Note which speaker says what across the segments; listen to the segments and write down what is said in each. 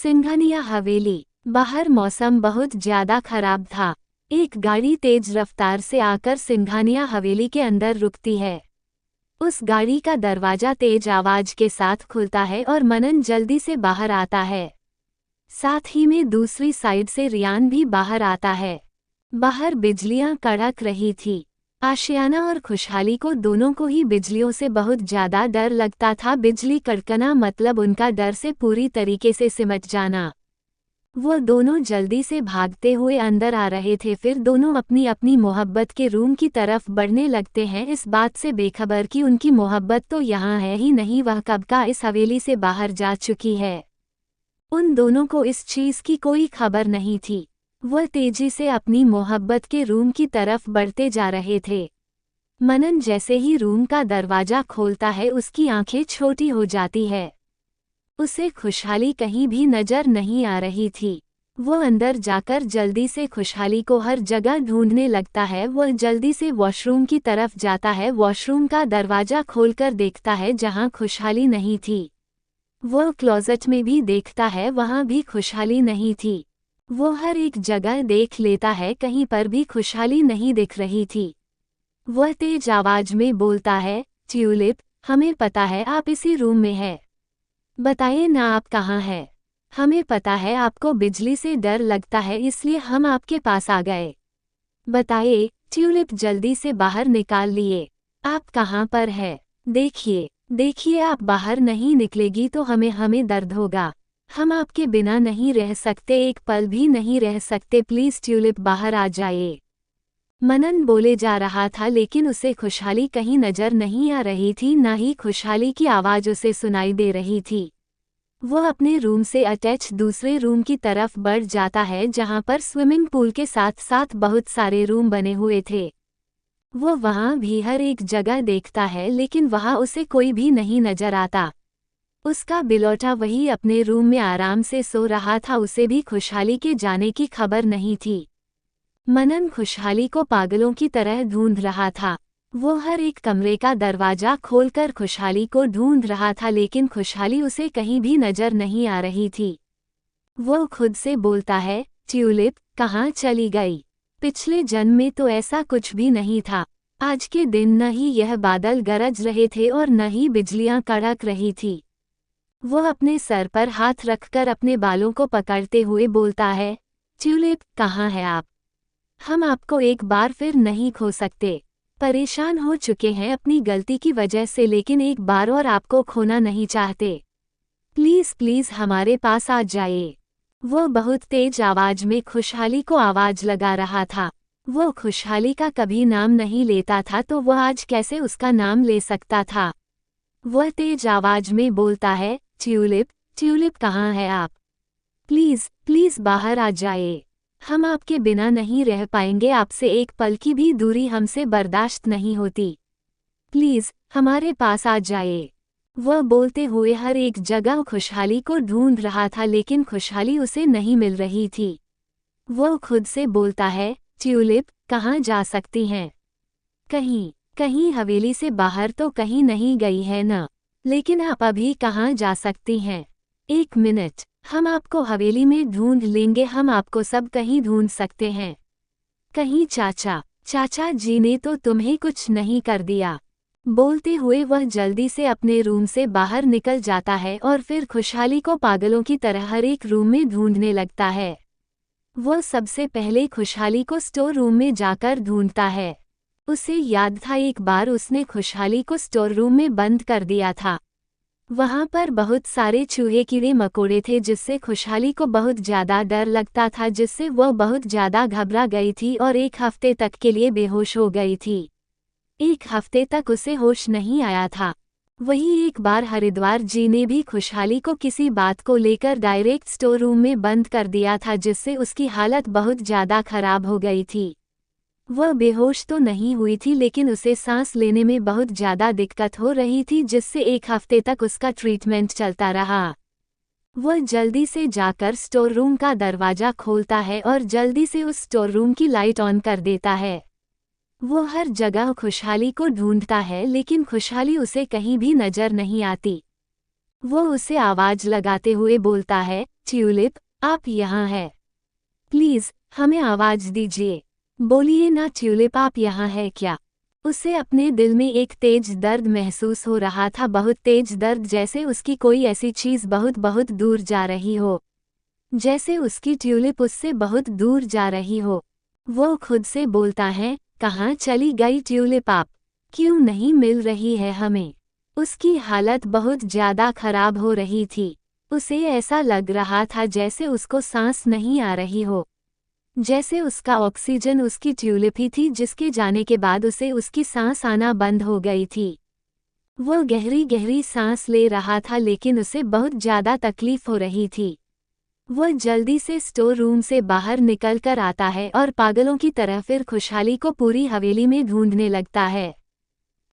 Speaker 1: सिंघानिया हवेली। बाहर मौसम बहुत ज्यादा खराब था। एक गाड़ी तेज रफ्तार से आकर सिंघानिया हवेली के अंदर रुकती है। उस गाड़ी का दरवाजा तेज आवाज के साथ खुलता है और मनन जल्दी से बाहर आता है। साथ ही में दूसरी साइड से रियान भी बाहर आता है। बाहर बिजलियां कड़क रही थी। आशियाना और खुशहाली को दोनों को ही बिजलियों से बहुत ज्यादा डर लगता था। बिजली कड़कना मतलब उनका डर से पूरी तरीके से सिमट जाना। वो दोनों जल्दी से भागते हुए अंदर आ रहे थे। फिर दोनों अपनी अपनी मोहब्बत के रूम की तरफ बढ़ने लगते हैं, इस बात से बेखबर कि उनकी मोहब्बत तो यहाँ है ही नहीं, वह कब का इस हवेली से बाहर जा चुकी है। उन दोनों को इस चीज की कोई खबर नहीं थी। वह तेजी से अपनी मोहब्बत के रूम की तरफ बढ़ते जा रहे थे। मनन जैसे ही रूम का दरवाजा खोलता है उसकी आंखें छोटी हो जाती है। उसे खुशहाली कहीं भी नजर नहीं आ रही थी। वो अंदर जाकर जल्दी से खुशहाली को हर जगह ढूंढने लगता है। वह जल्दी से वॉशरूम की तरफ जाता है। वॉशरूम का दरवाजा खोलकर देखता है जहां खुशहाली नहीं थी। वो क्लोजेट में भी देखता है, वहां भी खुशहाली नहीं थी। वो हर एक जगह देख लेता है, कहीं पर भी खुशहाली नहीं दिख रही थी। वह तेज आवाज में बोलता है, ट्यूलिप, हमें पता है आप इसी रूम में हैं। बताइए ना आप कहाँ हैं। हमें पता है आपको बिजली से डर लगता है, इसलिए हम आपके पास आ गए। बताइए। ट्यूलिप जल्दी से बाहर निकाल लिए। आप कहाँ पर है? देखिए आप बाहर नहीं निकलेगी तो हमें दर्द होगा। हम आपके बिना नहीं रह सकते, एक पल भी नहीं रह सकते, प्लीज ट्यूलिप बाहर आ जाइए। मनन बोले जा रहा था लेकिन उसे खुशहाली कहीं नजर नहीं आ रही थी, ना ही खुशहाली की आवाज उसे सुनाई दे रही थी। वो अपने रूम से अटैच दूसरे रूम की तरफ बढ़ जाता है जहां पर स्विमिंग पूल के साथ साथ बहुत सारे रूम बने हुए थे। वो वहां भी हर एक जगह देखता है लेकिन वहां उसे कोई भी नहीं नजर आता। उसका बिलौटा वही अपने रूम में आराम से सो रहा था, उसे भी खुशहाली के जाने की खबर नहीं थी। मनन खुशहाली को पागलों की तरह ढूंढ रहा था। वो हर एक कमरे का दरवाजा खोलकर खुशहाली को ढूंढ रहा था लेकिन खुशहाली उसे कहीं भी नजर नहीं आ रही थी। वो खुद से बोलता है, ट्यूलिप कहाँ चली गई? पिछले जन्म में तो ऐसा कुछ भी नहीं था। आज के दिन न ही यह बादल गरज रहे थे और न ही बिजलियां कड़क रही थी। वो अपने सर पर हाथ रखकर अपने बालों को पकड़ते हुए बोलता है, ट्यूलिप कहाँ है आप? हम आपको एक बार फिर नहीं खो सकते। परेशान हो चुके हैं अपनी गलती की वजह से, लेकिन एक बार और आपको खोना नहीं चाहते। प्लीज प्लीज हमारे पास आ जाइए। वो बहुत तेज आवाज में खुशहाली को आवाज लगा रहा था। वो खुशहाली का कभी नाम नहीं लेता था तो वह आज कैसे उसका नाम ले सकता था। वह तेज आवाज में बोलता है, ट्यूलिप कहाँ है आप? प्लीज बाहर आ जाइए। हम आपके बिना नहीं रह पाएंगे, आपसे एक पल की भी दूरी हमसे बर्दाश्त नहीं होती। प्लीज हमारे पास आ जाइए। वह बोलते हुए हर एक जगह खुशहाली को ढूंढ रहा था लेकिन खुशहाली उसे नहीं मिल रही थी। वह खुद से बोलता है, ट्यूलिप कहाँ जा सकती हैं? कहीं हवेली से बाहर तो कहीं नहीं गई है न? लेकिन आप अभी कहाँ जा सकती हैं? एक मिनट, हम आपको हवेली में ढूंढ लेंगे, हम आपको सब कहीं ढूंढ सकते हैं। कहीं चाचा जी ने तो तुम्हें कुछ नहीं कर दिया? बोलते हुए वह जल्दी से अपने रूम से बाहर निकल जाता है और फिर खुशहाली को पागलों की तरह हर एक रूम में ढूंढने लगता है। वह सबसे पहले खुशहाली को स्टोर रूम में जाकर ढूंढता है। उसे याद था एक बार उसने खुशहाली को स्टोर रूम में बंद कर दिया था। वहां पर बहुत सारे चूहे कीड़े मकोड़े थे जिससे खुशहाली को बहुत ज्यादा डर लगता था, जिससे वह बहुत ज्यादा घबरा गई थी और एक हफ्ते तक के लिए बेहोश हो गई थी। एक हफ्ते तक उसे होश नहीं आया था। वही एक बार हरिद्वार जी ने भी खुशहाली को किसी बात को लेकर डायरेक्ट स्टोर रूम में बंद कर दिया था, जिससे उसकी हालत बहुत ज्यादा खराब हो गई थी। वह बेहोश तो नहीं हुई थी लेकिन उसे सांस लेने में बहुत ज्यादा दिक्कत हो रही थी, जिससे एक हफ्ते तक उसका ट्रीटमेंट चलता रहा। वह जल्दी से जाकर स्टोर रूम का दरवाजा खोलता है और जल्दी से उस स्टोर रूम की लाइट ऑन कर देता है। वो हर जगह खुशहाली को ढूंढता है लेकिन खुशहाली उसे कहीं भी नजर नहीं आती। वो उसे आवाज लगाते हुए बोलता है, ट्यूलिप, आप यहाँ है, प्लीज हमें आवाज दीजिए। बोलिए ना ट्यूलिप, आप यहाँ है क्या? उसे अपने दिल में एक तेज दर्द महसूस हो रहा था, बहुत तेज दर्द, जैसे उसकी कोई ऐसी चीज बहुत बहुत दूर जा रही हो, जैसे उसकी ट्यूलिप उससे बहुत दूर जा रही हो। वो खुद से बोलता है, कहाँ चली गई ट्यूलिप, आप क्यों नहीं मिल रही है हमें? उसकी हालत बहुत ज्यादा खराब हो रही थी। उसे ऐसा लग रहा था जैसे उसको सांस नहीं आ रही हो, जैसे उसका ऑक्सीजन उसकी ट्यूलिप ही थी, जिसके जाने के बाद उसे उसकी सांस आना बंद हो गई थी। वो गहरी गहरी सांस ले रहा था लेकिन उसे बहुत ज्यादा तकलीफ हो रही थी। वो जल्दी से स्टोर रूम से बाहर निकल कर आता है और पागलों की तरह फिर खुशहाली को पूरी हवेली में ढूंढने लगता है।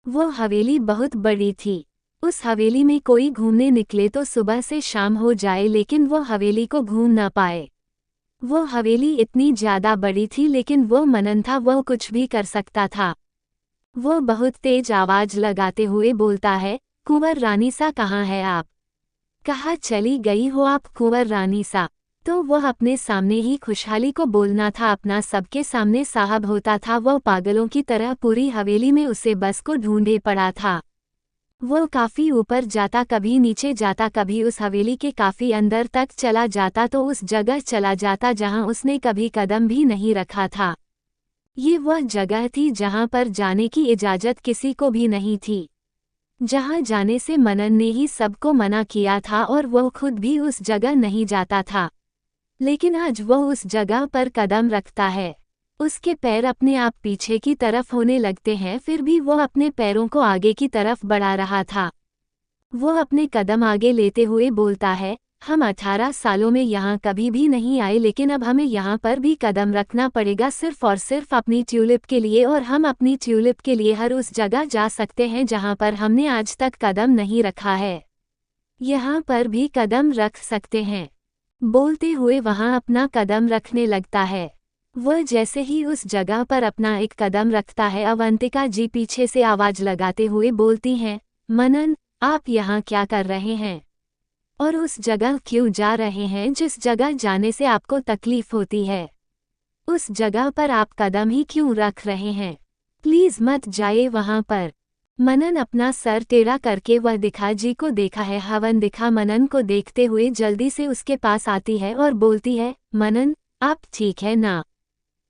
Speaker 1: वो हवेली बहुत बड़ी थी। उस हवेली में कोई घूमने निकले तो सुबह से शाम हो जाए लेकिन वो हवेली को घूम ना पाए। वो हवेली इतनी ज्यादा बड़ी थी लेकिन वो मनन था, वो कुछ भी कर सकता था। वो बहुत तेज आवाज लगाते हुए बोलता है, कुंवर रानी सा कहाँ है आप? कहाँ चली गई हो आप कुंवर रानी सा? तो वह अपने सामने ही खुशहाली को बोलना था, अपना सबके सामने साहब होता था। वो पागलों की तरह पूरी हवेली में उसे बस को ढूंढे पड़ा था। वो काफी ऊपर जाता, कभी नीचे जाता, कभी उस हवेली के काफी अंदर तक चला जाता तो उस जगह चला जाता जहां उसने कभी कदम भी नहीं रखा था। ये वह जगह थी जहां पर जाने की इजाजत किसी को भी नहीं थी, जहां जाने से मनन ने ही सबको मना किया था और वो खुद भी उस जगह नहीं जाता था। लेकिन आज वो उस जगह पर कदम रखता है। उसके पैर अपने आप पीछे की तरफ होने लगते हैं, फिर भी वो अपने पैरों को आगे की तरफ बढ़ा रहा था। वो अपने कदम आगे लेते हुए बोलता है, हम 18 सालों में यहाँ कभी भी नहीं आए लेकिन अब हमें यहाँ पर भी कदम रखना पड़ेगा, सिर्फ और सिर्फ अपनी ट्यूलिप के लिए। और हम अपनी ट्यूलिप के लिए हर उस जगह जा सकते हैं जहाँ पर हमने आज तक कदम नहीं रखा है, यहाँ पर भी कदम रख सकते हैं। बोलते हुए वहाँ अपना कदम रखने लगता है। वह जैसे ही उस जगह पर अपना एक कदम रखता है, अवंतिका जी पीछे से आवाज लगाते हुए बोलती हैं, मनन, आप यहाँ क्या कर रहे हैं? और उस जगह क्यों जा रहे हैं जिस जगह जाने से आपको तकलीफ होती है? उस जगह पर आप कदम ही क्यों रख रहे हैं? प्लीज मत जाइए वहाँ पर। मनन अपना सर टेढ़ा करके वह दिखा जी को देखा है। अवंतिका मनन को देखते हुए जल्दी से उसके पास आती है और बोलती है, मनन, आप ठीक है ना?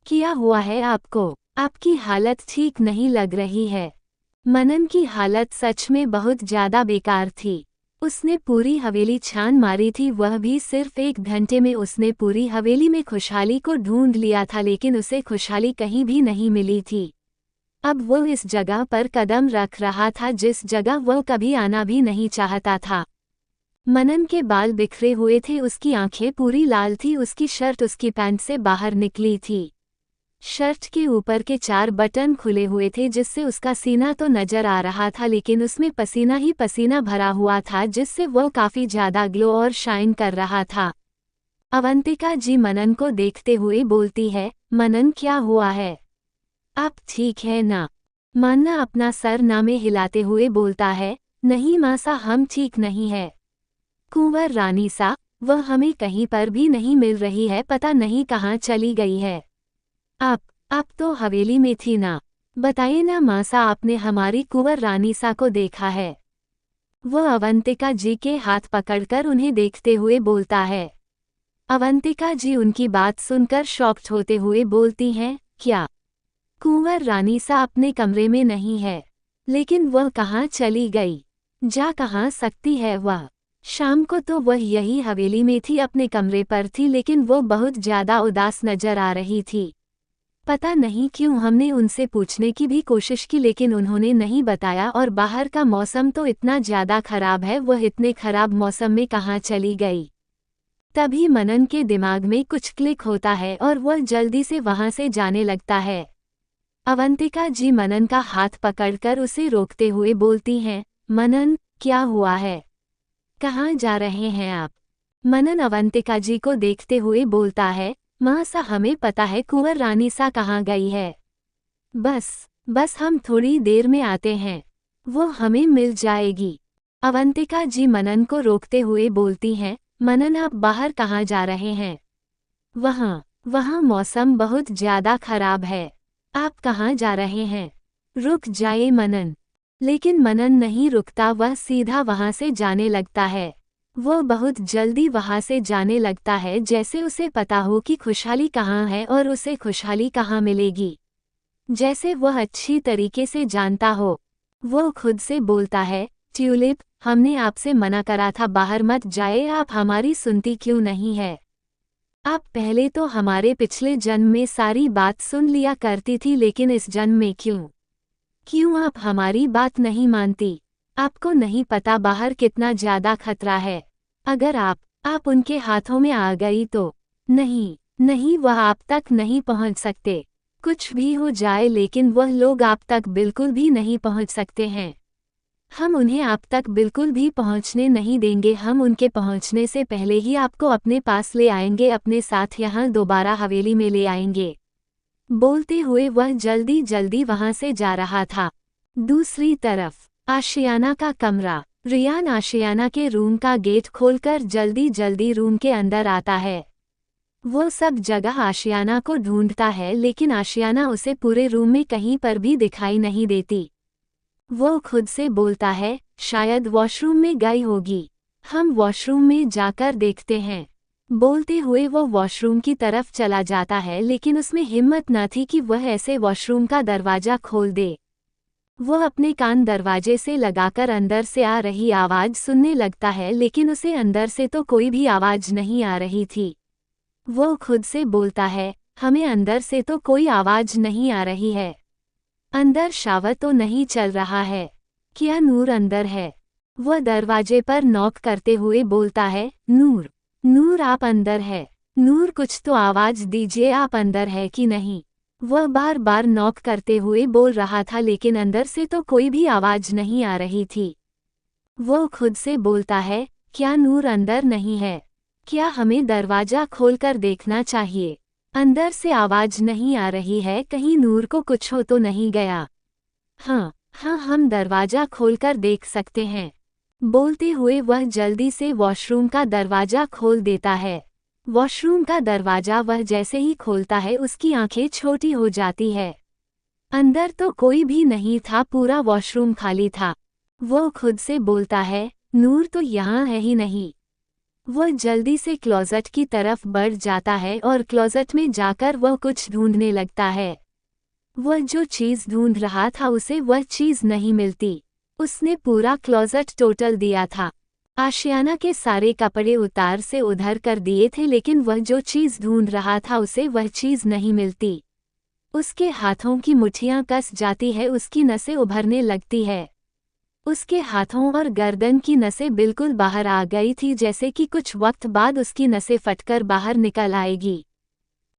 Speaker 1: क्या हुआ है आपको? आपकी हालत ठीक नहीं लग रही है। मनन की हालत सच में बहुत ज्यादा बेकार थी। उसने पूरी हवेली छान मारी थी, वह भी सिर्फ 1 घंटे में उसने पूरी हवेली में खुशहाली को ढूंढ लिया था, लेकिन उसे खुशहाली कहीं भी नहीं मिली थी। अब वो इस जगह पर कदम रख रहा था जिस जगह वो कभी आना भी नहीं चाहता था। मनन के बाल बिखरे हुए थे, उसकी आंखें पूरी लाल थी, उसकी शर्ट उसकी पैंट से बाहर निकली थी। शर्ट के ऊपर के 4 बटन खुले हुए थे जिससे उसका सीना तो नजर आ रहा था लेकिन उसमें पसीना ही पसीना भरा हुआ था, जिससे वो काफी ज्यादा ग्लो और शाइन कर रहा था। अवंतिका जी मनन को देखते हुए बोलती है, मनन क्या हुआ है? आप ठीक है ना? मानना अपना सर नामे हिलाते हुए बोलता है, नहीं मासा, हम ठीक नहीं है। कुंवर रानी सा, वह हमें कहीं पर भी नहीं मिल रही है, पता नहीं कहाँ चली गई है। आप तो हवेली में थी ना? बताइए ना मासा, आपने हमारी कुंवर रानी सा को देखा है? वह अवंतिका जी के हाथ पकड़कर उन्हें देखते हुए बोलता है। अवंतिका जी उनकी बात सुनकर शॉक्ड होते हुए बोलती हैं, क्या कुंवर रानी सा अपने कमरे में नहीं है? लेकिन वह कहाँ चली गई? जा कहाँ सकती है वह? शाम को तो वह यही हवेली में थी, अपने कमरे पर थी, लेकिन वो बहुत ज्यादा उदास नजर आ रही थी। पता नहीं क्यों हमने उनसे पूछने की भी कोशिश की लेकिन उन्होंने नहीं बताया, और बाहर का मौसम तो इतना ज्यादा खराब है, वह इतने खराब मौसम में कहाँ चली गई? तभी मनन के दिमाग में कुछ क्लिक होता है और वह जल्दी से वहां से जाने लगता है। अवंतिका जी मनन का हाथ पकड़कर उसे रोकते हुए बोलती हैं, मनन, क्या हुआ है? कहाँ जा रहे हैं आप? मनन अवंतिका जी को देखते हुए बोलता है, माँ सा, हमें पता है कुंवर रानी सा कहाँ गई है। बस हम थोड़ी देर में आते हैं, वो हमें मिल जाएगी। अवंतिका जी मनन को रोकते हुए बोलती हैं, मनन आप बाहर कहाँ जा रहे हैं? वहाँ मौसम बहुत ज्यादा खराब है। आप कहाँ जा रहे हैं? रुक जाए मनन। लेकिन मनन नहीं रुकता, वह सीधा वहाँ से जाने लगता है। वह बहुत जल्दी वहाँ से जाने लगता है, जैसे उसे पता हो कि खुशहाली कहाँ है और उसे खुशहाली कहाँ मिलेगी। जैसे वह अच्छी तरीके से जानता हो। वो खुद से बोलता है, ट्यूलिप, हमने आपसे मना करा था बाहर मत जाए, आप हमारी सुनती क्यों नहीं है? आप पहले तो हमारे पिछले जन्म में सारी बात सुन लिया करती थी, लेकिन इस जन्म में क्यों आप हमारी बात नहीं मानती? आपको नहीं पता बाहर कितना ज्यादा खतरा है। अगर आप उनके हाथों में आ गई तो नहीं, वह आप तक नहीं पहुंच सकते। कुछ भी हो जाए लेकिन वह लोग आप तक बिल्कुल भी नहीं पहुंच सकते हैं। हम उन्हें आप तक बिल्कुल भी पहुंचने नहीं देंगे। हम उनके पहुंचने से पहले ही आपको अपने पास ले आएंगे, अपने साथ यहाँ दोबारा हवेली में ले आएंगे। बोलते हुए वह जल्दी जल्दी वहां से जा रहा था। दूसरी तरफ आशियाना का कमरा। रियान आशियाना के रूम का गेट खोलकर जल्दी जल्दी रूम के अंदर आता है। वो सब जगह आशियाना को ढूंढता है, लेकिन आशियाना उसे पूरे रूम में कहीं पर भी दिखाई नहीं देती। वो खुद से बोलता है, शायद वॉशरूम में गई होगी, हम वॉशरूम में जाकर देखते हैं। बोलते हुए वो वॉशरूम की तरफ चला जाता है, लेकिन उसमें हिम्मत न थी कि वह ऐसे वॉशरूम का दरवाजा खोल दे। वो अपने कान दरवाजे से लगाकर अंदर से आ रही आवाज सुनने लगता है, लेकिन उसे अंदर से तो कोई भी आवाज नहीं आ रही थी। वो खुद से बोलता है, हमें अंदर से तो कोई आवाज नहीं आ रही है। अंदर शावर तो नहीं चल रहा है। क्या नूर अंदर है? वह दरवाजे पर नॉक करते हुए बोलता है, नूर आप अंदर है? नूर कुछ तो आवाज दीजिए, आप अंदर है कि नहीं? वह बार बार नॉक करते हुए बोल रहा था, लेकिन अंदर से तो कोई भी आवाज नहीं आ रही थी। वो खुद से बोलता है, क्या नूर अंदर नहीं है? क्या हमें दरवाजा खोलकर देखना चाहिए? अंदर से आवाज नहीं आ रही है, कहीं नूर को कुछ हो तो नहीं गया? हाँ, हम दरवाजा खोलकर देख सकते हैं। बोलते हुए वह जल्दी से वॉशरूम का दरवाजा खोल देता है। वॉशरूम का दरवाजा वह जैसे ही खोलता है, उसकी आंखें छोटी हो जाती है। अंदर तो कोई भी नहीं था, पूरा वॉशरूम खाली था। वो खुद से बोलता है, नूर तो यहाँ है ही नहीं। वह जल्दी से क्लोजेट की तरफ बढ़ जाता है और क्लोजेट में जाकर वह कुछ ढूंढने लगता है। वह जो चीज़ ढूंढ रहा था उसे वह चीज़ नहीं मिलती। उसने पूरा क्लोजेट टोटल दिया था। आशियाना के सारे कपड़े उतार से उधर कर दिए थे, लेकिन वह जो चीज़ ढूंढ रहा था उसे वह चीज़ नहीं मिलती। उसके हाथों की मुट्ठियां कस जाती है, उसकी नसें उभरने लगती है। उसके हाथों और गर्दन की नसें बिल्कुल बाहर आ गई थी, जैसे कि कुछ वक्त बाद उसकी नसें फटकर बाहर निकल आएगी।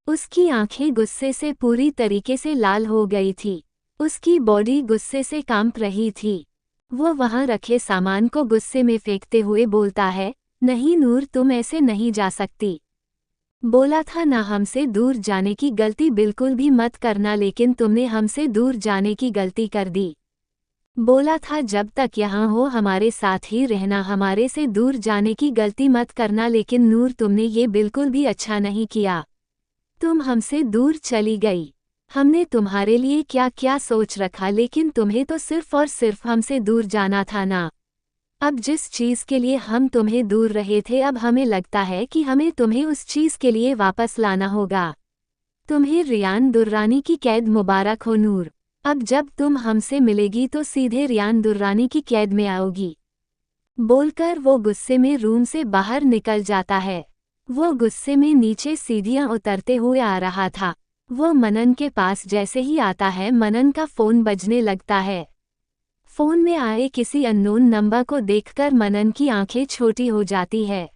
Speaker 1: उसकी आंखें गुस्से से पूरी तरीके से लाल हो गई थी। उसकी बॉडी गुस्से से कांप रही थी। वो वहां रखे सामान को गुस्से में फेंकते हुए बोलता है, नहीं नूर, तुम ऐसे नहीं जा सकती। बोला था ना हमसे दूर जाने की गलती बिल्कुल भी मत करना, लेकिन तुमने हमसे दूर जाने की गलती कर दी। बोला था जब तक यहाँ हो हमारे साथ ही रहना, हमारे से दूर जाने की गलती मत करना, लेकिन नूर तुमने ये बिल्कुल भी अच्छा नहीं किया। तुम हमसे दूर चली गई। हमने तुम्हारे लिए क्या क्या सोच रखा, लेकिन तुम्हें तो सिर्फ और सिर्फ हमसे दूर जाना था ना। अब जिस चीज़ के लिए हम तुम्हें दूर रहे थे, अब हमें लगता है कि हमें तुम्हें उस चीज़ के लिए वापस लाना होगा। तुम्हें रियान दुर्रानी की कैद मुबारक हो नूर। अब जब तुम हमसे मिलेगी तो सीधे रियान दुर्रानी की कैद में आओगी। बोलकर वो गुस्से में रूम से बाहर निकल जाता है। वो गुस्से में नीचे सीढ़ियां उतरते हुए आ रहा था। वो मनन के पास जैसे ही आता है, मनन का फ़ोन बजने लगता है। फ़ोन में आए किसी अननोन नंबर को देखकर मनन की आंखें छोटी हो जाती है।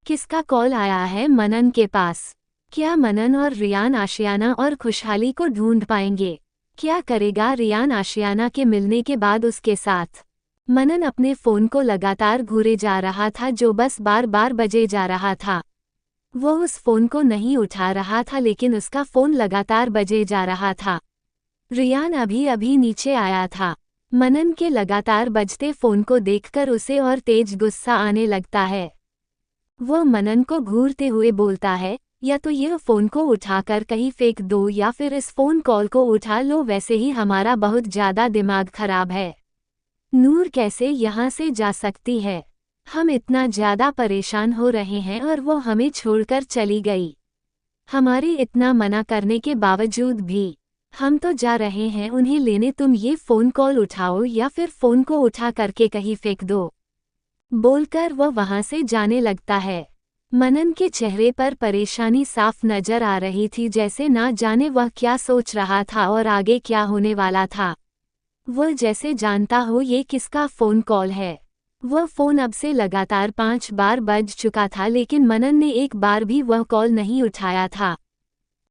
Speaker 1: किसका कॉल आया है मनन के पास? क्या मनन और रियान आशियाना और खुशहाली को ढूंढ पाएंगे? क्या करेगा रियान आशियाना के मिलने के बाद उसके साथ? मनन अपने फ़ोन को लगातार घूरे जा रहा था, जो बस बार बार बजे जा रहा था। वो उस फ़ोन को नहीं उठा रहा था, लेकिन उसका फ़ोन लगातार बजे जा रहा था। रियान अभी अभी नीचे आया था। मनन के लगातार बजते फ़ोन को देखकर उसे और तेज गुस्सा आने लगता है। वो मनन को घूरते हुए बोलता है, या तो ये फ़ोन को उठाकर कहीं फेंक दो या फिर इस फ़ोन कॉल को उठा लो, वैसे ही हमारा बहुत ज़्यादा दिमाग खराब है। नूर कैसे यहाँ से जा सकती है? हम इतना ज़्यादा परेशान हो रहे हैं और वो हमें छोड़कर चली गई। हमारे इतना मना करने के बावजूद भी हम तो जा रहे हैं उन्हें लेने, तुम ये फ़ोन कॉल उठाओ या फिर फ़ोन को उठा करके कहीं फेंक दो, बोलकर वह वहाँ से जाने लगता है। मनन के चेहरे पर परेशानी साफ नजर आ रही थी, जैसे ना जाने वह क्या सोच रहा था और आगे क्या होने वाला था। वह जैसे जानता हो ये किसका फ़ोन कॉल है। वह फ़ोन अब से लगातार 5 बार बज चुका था, लेकिन मनन ने एक बार भी वह कॉल नहीं उठाया था।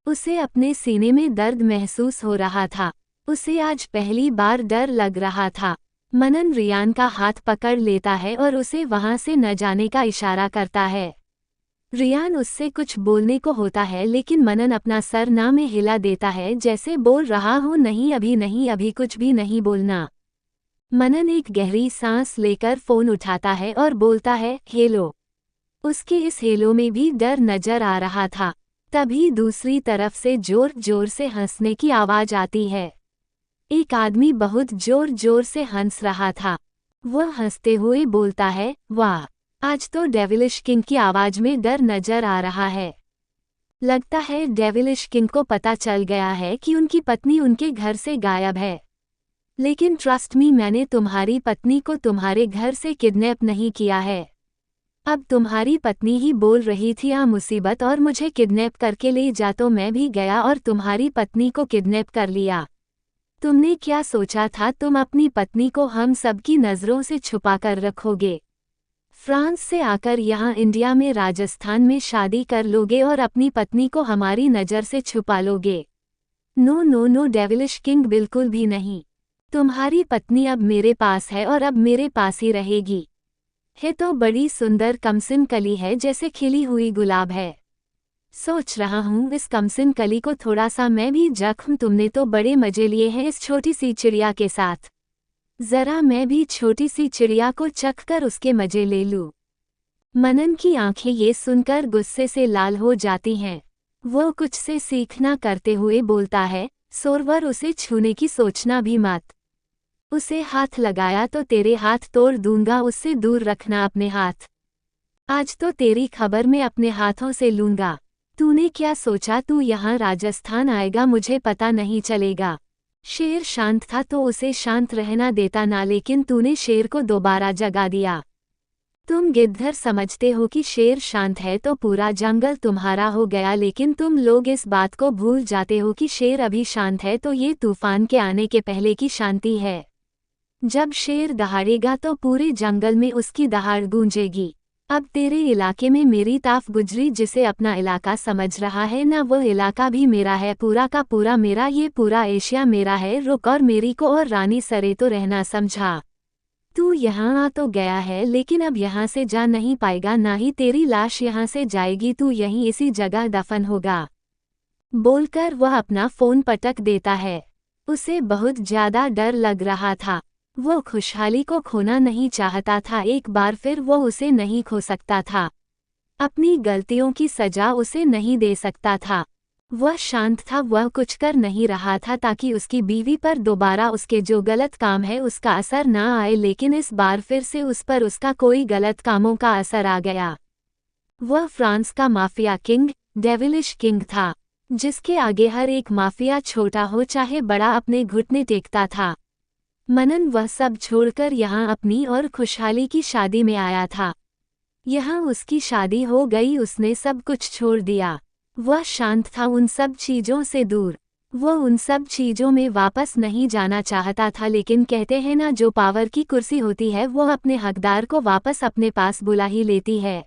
Speaker 1: उसे अपने सीने में दर्द महसूस हो रहा था। उसे आज पहली बार डर लग रहा था। मनन रियान का हाथ पकड़ लेता है और उसे वहां से न जाने का इशारा करता है। रियान उससे कुछ बोलने को होता है, लेकिन मनन अपना सर ना में हिला देता है, जैसे बोल रहा हो नहीं नहीं, अभी कुछ भी नहीं बोलना। मनन एक गहरी सांस लेकर फ़ोन उठाता है और बोलता है, हेलो। उसके इस हेलो में भी डर नजर आ रहा था। तभी दूसरी तरफ से जोर जोर से हंसने की आवाज आती है। एक आदमी बहुत जोर जोर से हंस रहा था। वह हंसते हुए बोलता है, वाह, आज तो डेविलिश किंग की आवाज में डर नजर आ रहा है। लगता है डेविलिश किंग को पता चल गया है कि उनकी पत्नी उनके घर से गायब है। लेकिन ट्रस्ट मी, मैंने तुम्हारी पत्नी को तुम्हारे घर से किडनैप नहीं किया है। अब तुम्हारी पत्नी ही बोल रही थी आ मुसीबत और मुझे किडनैप करके ले जा, तो मैं भी गया और तुम्हारी पत्नी को किडनैप कर लिया। तुमने क्या सोचा था तुम अपनी पत्नी को हम सबकी नज़रों से छुपा कर रखोगे? फ्रांस से आकर यहाँ इंडिया में राजस्थान में शादी कर लोगे और अपनी पत्नी को हमारी नज़र से छुपा लोगे? No no no devilish king, बिल्कुल भी नहीं। तुम्हारी पत्नी अब मेरे पास है और अब मेरे पास ही रहेगी। है तो बड़ी सुंदर कमसिन कली है, जैसे खिली हुई गुलाब है। सोच रहा हूँ इस कमसिन कली को थोड़ा सा मैं भी जख्म, तुमने तो बड़े मजे लिए हैं इस छोटी सी चिड़िया के साथ। जरा मैं भी छोटी सी चिड़िया को चख कर उसके मजे ले लूँ। मनन की आंखें ये सुनकर गुस्से से लाल हो जाती हैं। वो कुछ से सीखना करते हुए बोलता है, सोरवर, उसे छूने की सोचना भी मत। उसे हाथ लगाया तो तेरे हाथ तोड़ दूंगा, उससे दूर रखना अपने हाथ। आज तो तेरी खबर मैं अपने हाथों से लूंगा। तूने क्या सोचा तू यहाँ राजस्थान आएगा मुझे पता नहीं चलेगा? शेर शांत था तो उसे शांत रहना देता ना, लेकिन तूने शेर को दोबारा जगा दिया। तुम गिद्धर समझते हो कि शेर शांत है तो पूरा जंगल तुम्हारा हो गया, लेकिन तुम लोग इस बात को भूल जाते हो कि शेर अभी शांत है तो ये तूफान के आने के पहले की शांति है। जब शेर दहाड़ेगा तो पूरे जंगल में उसकी दहाड़ गूंजेगी। अब तेरे इलाके में मेरी ताफ गुजरी, जिसे अपना इलाका समझ रहा है ना, वो इलाका भी मेरा है, पूरा का पूरा मेरा, ये पूरा एशिया मेरा है। रुक और मेरी को और रानी सरे तो रहना समझा। तू यहाँ आ तो गया है, लेकिन अब यहाँ से जा नहीं पाएगा, ना ही तेरी लाश यहाँ से जाएगी, तू यहीं इसी जगह दफन होगा। बोलकर वह अपना फ़ोन पटक देता है। उसे बहुत ज़्यादा डर लग रहा था। वो खुशहाली को खोना नहीं चाहता था, एक बार फिर वो उसे नहीं खो सकता था। अपनी गलतियों की सजा उसे नहीं दे सकता था। वह शांत था, वह कुछ कर नहीं रहा था ताकि उसकी बीवी पर दोबारा उसके जो गलत काम है उसका असर ना आए, लेकिन इस बार फिर से उस पर उसका कोई गलत कामों का असर आ गया। वह फ्रांस का माफिया किंग, डेविलिश किंग था, जिसके आगे हर एक माफिया छोटा हो चाहे बड़ा अपने घुटने टेकता था। मनन वह सब छोड़कर यहाँ अपनी और खुशहाली की शादी में आया था। यहाँ उसकी शादी हो गई, उसने सब कुछ छोड़ दिया। वह शांत था, उन सब चीज़ों से दूर। वह उन सब चीज़ों में वापस नहीं जाना चाहता था, लेकिन कहते हैं ना, जो पावर की कुर्सी होती है वो अपने हकदार को वापस अपने पास बुला ही लेती है।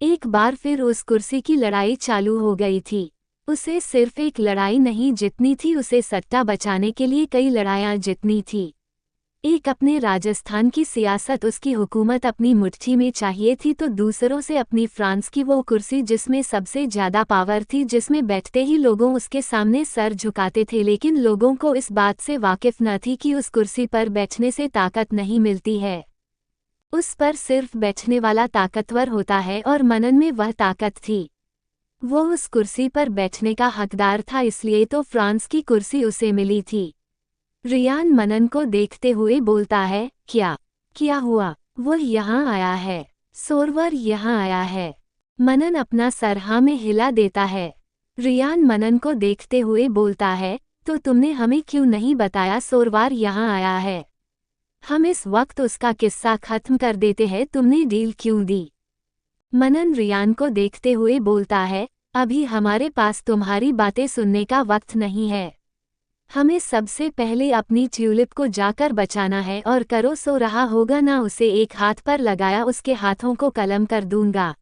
Speaker 1: एक बार फिर उस कुर्सी की लड़ाई चालू हो गई थी। उसे सिर्फ एक लड़ाई नहीं जितनी थी, उसे सट्टा बचाने के लिए कई लड़ाइयाँ जितनी थी। एक अपने राजस्थान की सियासत, उसकी हुकूमत अपनी मुट्ठी में चाहिए थी, तो दूसरों से अपनी फ्रांस की वो कुर्सी जिसमें सबसे ज़्यादा पावर थी, जिसमें बैठते ही लोगों उसके सामने सर झुकाते थे, लेकिन लोगों को इस बात से वाकिफ न थी कि उस कुर्सी पर बैठने से ताकत नहीं मिलती है। उस पर सिर्फ बैठने वाला ताकतवर होता है और मनन में वह ताकत थी। वो उस कुर्सी पर बैठने का हकदार था, इसलिए तो फ्रांस की कुर्सी उसे मिली थी। रियान मनन को देखते हुए बोलता है, क्या हुआ? वो यहाँ आया है। सोरवर यहाँ आया है। मनन अपना सर हाँ में हिला देता है। रियान मनन को देखते हुए बोलता है, तो तुमने हमें क्यों नहीं बताया सोरवार यहाँ आया है? हम इस वक्त उसका किस्सा खत्म कर देते हैं, तुमने डील क्यों दी? मनन रियान को देखते हुए बोलता है, अभी हमारे पास तुम्हारी बातें सुनने का वक्त नहीं है। हमें सबसे पहले अपनी ट्यूलिप को जाकर बचाना है, और करो सो रहा होगा ना उसे एक हाथ पर लगाया, उसके हाथों को कलम कर दूंगा।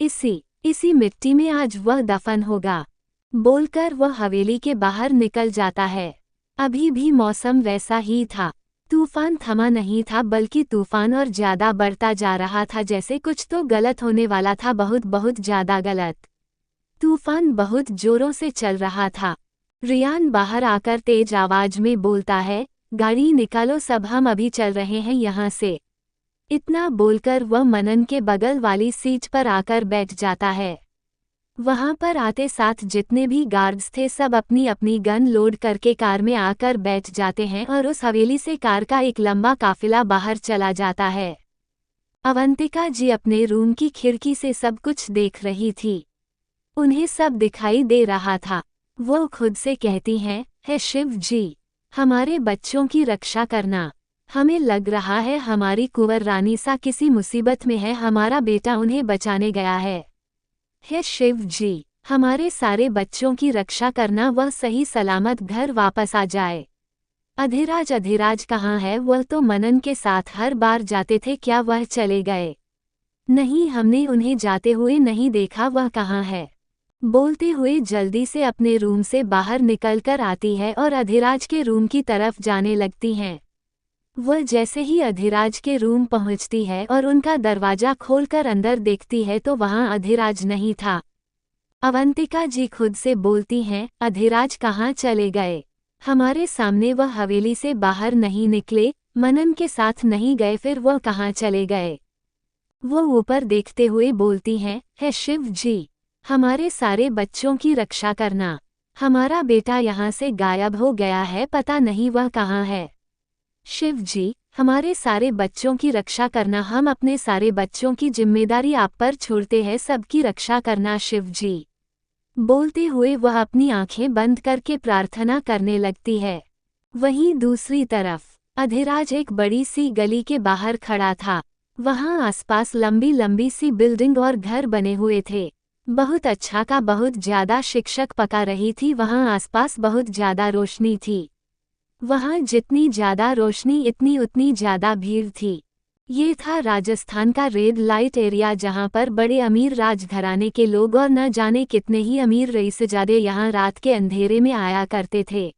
Speaker 1: इसी मिट्टी में आज वह दफन होगा। बोलकर वह हवेली के बाहर निकल जाता है। अभी भी मौसम वैसा ही था। तूफान थमा नहीं था, बल्कि तूफान और ज्यादा बढ़ता जा रहा था, जैसे कुछ तो गलत होने वाला था, बहुत बहुत ज्यादा गलत। तूफान बहुत जोरों से चल रहा था। रियान बाहर आकर तेज आवाज में बोलता है, गाड़ी निकालो सब, हम अभी चल रहे हैं यहाँ से। इतना बोलकर वह मनन के बगल वाली सीट पर आकर बैठ जाता है। वहां पर आते साथ जितने भी गार्ड्स थे सब अपनी अपनी गन लोड करके कार में आकर बैठ जाते हैं, और उस हवेली से कार का एक लंबा काफिला बाहर चला जाता है। अवंतिका जी अपने रूम की खिड़की से सब कुछ देख रही थी। उन्हें सब दिखाई दे रहा था। वो खुद से कहती हैं, हे शिव जी, हमारे बच्चों की रक्षा करना। हमें लग रहा है हमारी कुंवर रानी सा किसी मुसीबत में है, हमारा बेटा उन्हें बचाने गया है। हे शिव जी, हमारे सारे बच्चों की रक्षा करना, वह सही सलामत घर वापस आ जाए। अधिराज कहाँ है? वह तो मनन के साथ हर बार जाते थे, क्या वह चले गए? नहीं, हमने उन्हें जाते हुए नहीं देखा, वह कहाँ है? बोलते हुए जल्दी से अपने रूम से बाहर निकलकर आती है और अधिराज के रूम की तरफ जाने लगती हैं। वह जैसे ही अधिराज के रूम पहुंचती है और उनका दरवाजा खोलकर अंदर देखती है तो वहां अधिराज नहीं था। अवंतिका जी खुद से बोलती हैं, अधिराज कहाँ चले गए? हमारे सामने वह हवेली से बाहर नहीं निकले, मनन के साथ नहीं गए, फिर वह कहाँ चले गए? वो ऊपर देखते हुए बोलती हैं, हे शिव जी, हमारे सारे बच्चों की रक्षा करना। हमारा बेटा यहाँ से गायब हो गया है, पता नहीं वह कहाँ है। शिव जी, हमारे सारे बच्चों की रक्षा करना, हम अपने सारे बच्चों की जिम्मेदारी आप पर छोड़ते हैं, सबकी रक्षा करना शिव जी। बोलते हुए वह अपनी आंखें बंद करके प्रार्थना करने लगती है। वहीं दूसरी तरफ अधिराज एक बड़ी सी गली के बाहर खड़ा था। वहां आसपास लंबी लंबी सी बिल्डिंग और घर बने हुए थे। बहुत अच्छा का बहुत ज्यादा शिक्षक पका रही थी, वहां आसपास बहुत ज्यादा रोशनी थी। वहां जितनी ज्यादा रोशनी इतनी उतनी ज्यादा भीड़ थी। ये था राजस्थान का रेड लाइट एरिया, जहां पर बड़े अमीर राजघराने के लोग और न जाने कितने ही अमीर रईसजादे यहां रात के अंधेरे में आया करते थे।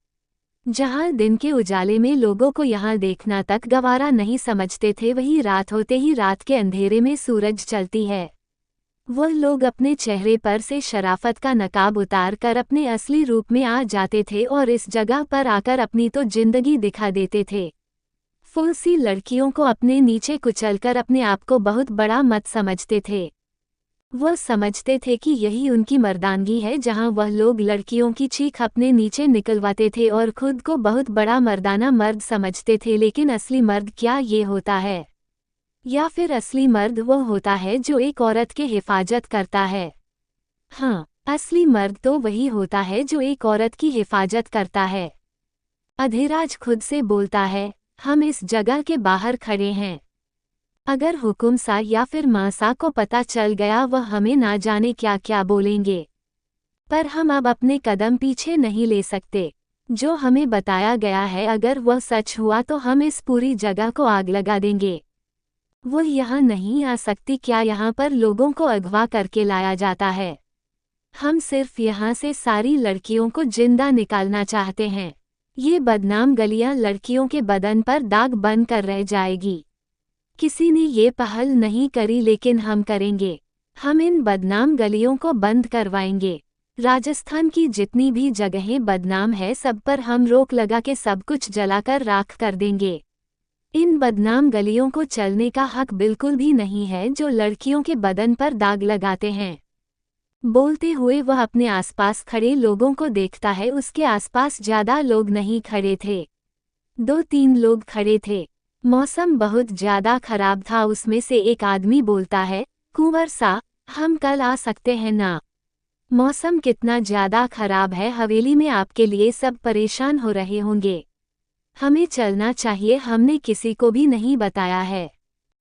Speaker 1: जहां दिन के उजाले में लोगों को यहां देखना तक गवारा नहीं समझते थे, वही रात होते ही रात के अंधेरे में सूरज चलती है। वह लोग अपने चेहरे पर से शराफत का नकाब उतार कर अपने असली रूप में आ जाते थे और इस जगह पर आकर अपनी तो जिंदगी दिखा देते थे। फुल सी लड़कियों को अपने नीचे कुचलकर अपने आप को बहुत बड़ा मत समझते थे। वह समझते थे कि यही उनकी मर्दानगी है, जहां वह लोग लड़कियों की चीख अपने नीचे निकलवाते थे और खुद को बहुत बड़ा मर्दाना मर्द समझते थे। लेकिन असली मर्द क्या ये होता है? या फिर असली मर्द वह होता है जो एक औरत की हिफाजत करता है? हाँ, असली मर्द तो वही होता है जो एक औरत की हिफाजत करता है। अधिराज खुद से बोलता है, हम इस जगह के बाहर खड़े हैं। अगर हुकुम सा या फिर मासा को पता चल गया, वह हमें ना जाने क्या क्या बोलेंगे। पर हम अब अपने कदम पीछे नहीं ले सकते। जो हमें बताया गया है अगर वह सच हुआ तो हम इस पूरी जगह को आग लगा देंगे। वो यहाँ नहीं आ सकती क्या? यहाँ पर लोगों को अगवा करके लाया जाता है। हम सिर्फ यहाँ से सारी लड़कियों को जिंदा निकालना चाहते हैं। ये बदनाम गलियां लड़कियों के बदन पर दाग बन कर रह जाएगी। किसी ने ये पहल नहीं करी, लेकिन हम करेंगे। हम इन बदनाम गलियों को बंद करवाएंगे। राजस्थान की जितनी भी जगहें बदनाम है सब पर हम रोक लगा के सब कुछ जलाकर राख कर देंगे। इन बदनाम गलियों को चलने का हक बिल्कुल भी नहीं है जो लड़कियों के बदन पर दाग लगाते हैं। बोलते हुए वह अपने आसपास खड़े लोगों को देखता है। उसके आसपास ज्यादा लोग नहीं खड़े थे, 2-3 लोग खड़े थे। मौसम बहुत ज्यादा खराब था। उसमें से एक आदमी बोलता है, कुंवर सा, हम कल आ सकते हैं ना? मौसम कितना ज्यादा खराब है, हवेली में आपके लिए सब परेशान हो रहे होंगे। हमें चलना चाहिए, हमने किसी को भी नहीं बताया है।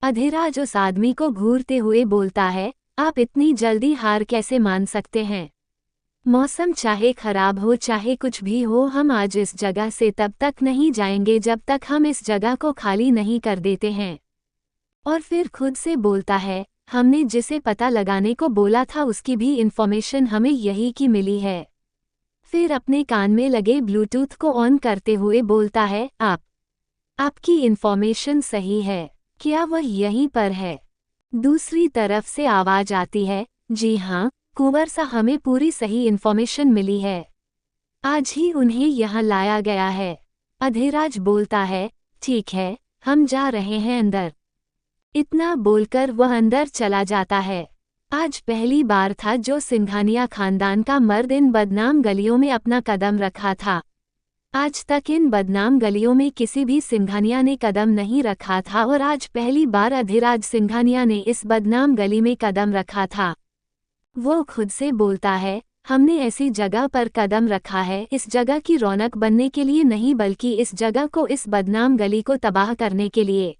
Speaker 1: अधिराज उस आदमी को घूरते हुए बोलता है, आप इतनी जल्दी हार कैसे मान सकते हैं? मौसम चाहे खराब हो चाहे कुछ भी हो, हम आज इस जगह से तब तक नहीं जाएंगे जब तक हम इस जगह को खाली नहीं कर देते हैं। और फिर खुद से बोलता है, हमने जिसे पता लगाने को बोला था उसकी भी इंफॉर्मेशन हमें यही की मिली है। फिर अपने कान में लगे ब्लूटूथ को ऑन करते हुए बोलता है, आपकी इंफॉर्मेशन सही है, क्या वह यहीं पर है? दूसरी तरफ से आवाज आती है, जी हाँ कुंवर सा, हमें पूरी सही इंफॉर्मेशन मिली है, आज ही उन्हें यहाँ लाया गया है। अधिराज बोलता है, ठीक है, हम जा रहे हैं अंदर। इतना बोलकर वह अंदर चला जाता है। आज पहली बार था जो सिंघानिया खानदान का मर्द इन बदनाम गलियों में अपना कदम रखा था। आज तक इन बदनाम गलियों में किसी भी सिंघानिया ने कदम नहीं रखा था और आज पहली बार अधिराज सिंघानिया ने इस बदनाम गली में कदम रखा था। वो खुद से बोलता है, हमने ऐसी जगह पर कदम रखा है इस जगह की रौनक बनने के लिए नहीं, बल्कि इस जगह को, इस बदनाम गली को तबाह करने के लिए।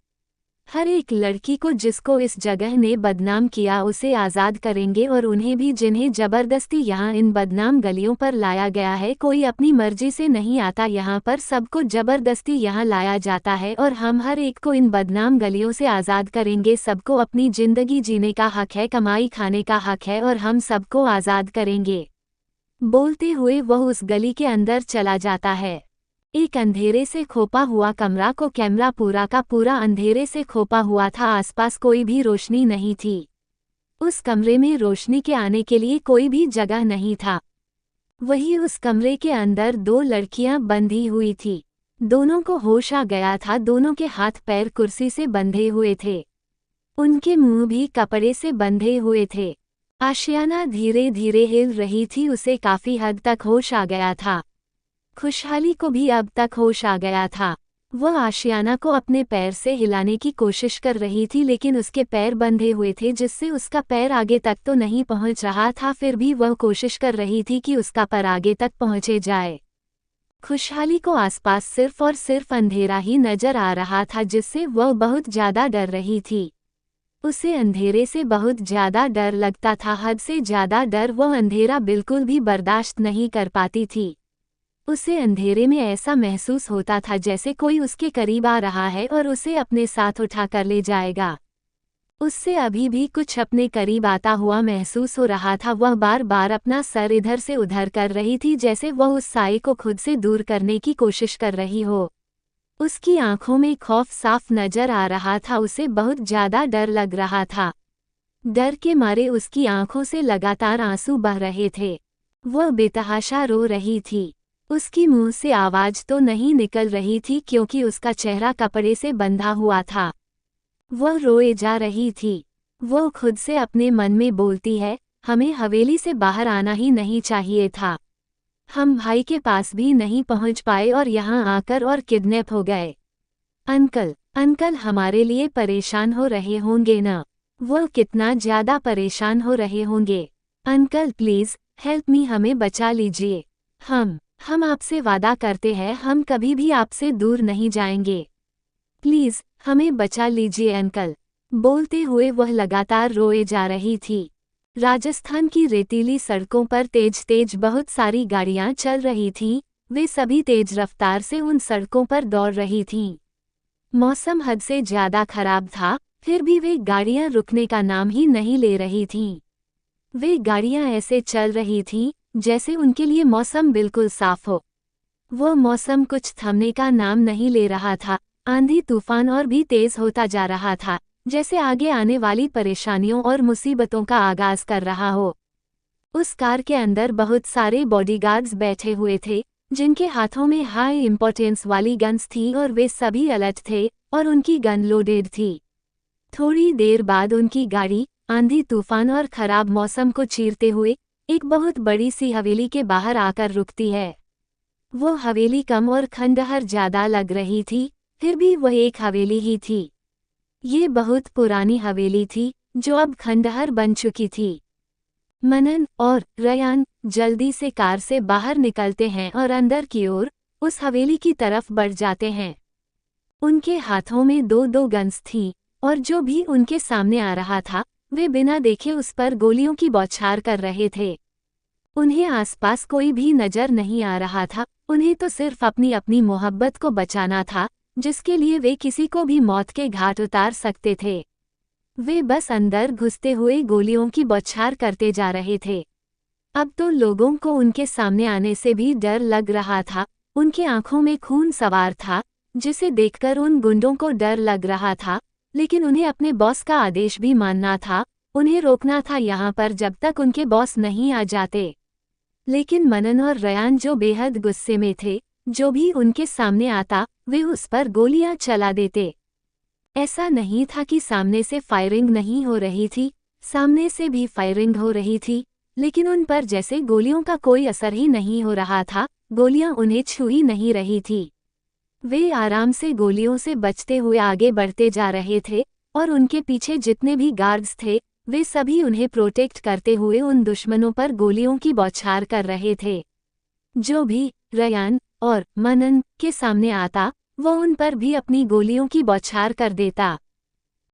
Speaker 1: हर एक लड़की को जिसको इस जगह ने बदनाम किया उसे आज़ाद करेंगे, और उन्हें भी जिन्हें ज़बरदस्ती यहाँ इन बदनाम गलियों पर लाया गया है। कोई अपनी मर्जी से नहीं आता यहाँ पर, सबको ज़बरदस्ती यहाँ लाया जाता है और हम हर एक को इन बदनाम गलियों से आज़ाद करेंगे। सबको अपनी ज़िंदगी जीने का हक है, कमाई खाने का हक है और हम सबको आज़ाद करेंगे। बोलते हुए वह उस गली के अंदर चला जाता है। एक अंधेरे से खोपा हुआ कमरा को कैमरा पूरा का पूरा अंधेरे से खोपा हुआ था, आसपास कोई भी रोशनी नहीं थी। उस कमरे में रोशनी के आने के लिए कोई भी जगह नहीं था। वही उस कमरे के अंदर 2 लड़कियां बंधी हुई थी। दोनों को होश आ गया था, दोनों के हाथ पैर कुर्सी से बंधे हुए थे, उनके मुंह भी कपड़े से बंधे हुए थे। आशियाना धीरे धीरे हिल रही थी, उसे काफी हद तक होश आ गया था। खुशहाली को भी अब तक होश आ गया था। वह आशियाना को अपने पैर से हिलाने की कोशिश कर रही थी, लेकिन उसके पैर बंधे हुए थे जिससे उसका पैर आगे तक तो नहीं पहुंच रहा था। फिर भी वह कोशिश कर रही थी कि उसका पैर आगे तक पहुंचे जाए। खुशहाली को आसपास सिर्फ और सिर्फ अंधेरा ही नजर आ रहा था, जिससे वह बहुत ज्यादा डर रही थी। उसे अंधेरे से बहुत ज्यादा डर लगता था, हद से ज्यादा डर। वह अंधेरा बिल्कुल भी बर्दाश्त नहीं कर पाती थी। उसे अंधेरे में ऐसा महसूस होता था जैसे कोई उसके करीब आ रहा है और उसे अपने साथ उठा कर ले जाएगा। उससे अभी भी कुछ अपने करीब आता हुआ महसूस हो रहा था। वह बार बार अपना सर इधर से उधर कर रही थी, जैसे वह उस साए को खुद से दूर करने की कोशिश कर रही हो। उसकी आंखों में खौफ साफ नजर आ रहा था, उसे बहुत ज्यादा डर लग रहा था। डर के मारे उसकी आंखों से लगातार आंसू बह रहे थे। वह बेतहाशा रो रही थी। उसकी मुंह से आवाज तो नहीं निकल रही थी क्योंकि उसका चेहरा कपड़े से बंधा हुआ था। वह रोए जा रही थी। वह खुद से अपने मन में बोलती है, हमें हवेली से बाहर आना ही नहीं चाहिए था। हम भाई के पास भी नहीं पहुंच पाए और यहाँ आकर और किडनैप हो गए। अंकल हमारे लिए परेशान हो रहे होंगे ना? वह कितना ज्यादा परेशान हो रहे होंगे। अंकल प्लीज हेल्प मी, हमें बचा लीजिए। हम आपसे वादा करते हैं, हम कभी भी आपसे दूर नहीं जाएंगे। प्लीज हमें बचा लीजिए अंकल। बोलते हुए वह लगातार रोए जा रही थी। राजस्थान की रेतीली सड़कों पर तेज तेज बहुत सारी गाड़ियां चल रही थीं। वे सभी तेज रफ्तार से उन सड़कों पर दौड़ रही थीं। मौसम हद से ज्यादा खराब था, फिर भी वे गाड़ियां रुकने का नाम ही नहीं ले रही थीं। वे गाड़ियां ऐसे चल रही थीं जैसे उनके लिए मौसम बिल्कुल साफ हो। वो मौसम कुछ थमने का नाम नहीं ले रहा था। आंधी तूफान और भी तेज होता जा रहा था, जैसे आगे आने वाली परेशानियों और मुसीबतों का आगाज कर रहा हो। उस कार के अंदर बहुत सारे बॉडीगार्ड्स बैठे हुए थे, जिनके हाथों में हाई इम्पोर्टेंस वाली गन्स थी और वे सभी अलर्ट थे और उनकी गन लोडेड थी। थोड़ी देर बाद उनकी गाड़ी आंधी तूफान और खराब मौसम को चीरते हुए एक बहुत बड़ी सी हवेली के बाहर आकर रुकती है। वो हवेली कम और खंडहर ज्यादा लग रही थी, फिर भी वह एक हवेली ही थी। ये बहुत पुरानी हवेली थी जो अब खंडहर बन चुकी थी। मनन और रयान जल्दी से कार से बाहर निकलते हैं और अंदर की ओर उस हवेली की तरफ बढ़ जाते हैं। उनके हाथों में दो दो गन्स थीं और जो भी उनके सामने आ रहा था वे बिना देखे उस पर गोलियों की बौछार कर रहे थे। उन्हें आसपास कोई भी नजर नहीं आ रहा था, उन्हें तो सिर्फ अपनी अपनी मोहब्बत को बचाना था जिसके लिए वे किसी को भी मौत के घाट उतार सकते थे। वे बस अंदर घुसते हुए गोलियों की बौछार करते जा रहे थे। अब तो लोगों को उनके सामने आने से भी डर लग रहा था। उनकी आंखों में खून सवार था जिसे देखकर उन गुंडों को डर लग रहा था, लेकिन उन्हें अपने बॉस का आदेश भी मानना था। उन्हें रोकना था यहाँ पर जब तक उनके बॉस नहीं आ जाते। लेकिन मनन और रयान जो बेहद गुस्से में थे, जो भी उनके सामने आता वे उस पर गोलियां चला देते। ऐसा नहीं था कि सामने से फायरिंग नहीं हो रही थी, सामने से भी फायरिंग हो रही थी, लेकिन उन पर जैसे गोलियों का कोई असर ही नहीं हो रहा था। गोलियां उन्हें छू ही नहीं रही थी। वे आराम से गोलियों से बचते हुए आगे बढ़ते जा रहे थे और उनके पीछे जितने भी गार्ड्स थे वे सभी उन्हें प्रोटेक्ट करते हुए उन दुश्मनों पर गोलियों की बौछार कर रहे थे। जो भी रयान और मनन के सामने आता वो उन पर भी अपनी गोलियों की बौछार कर देता।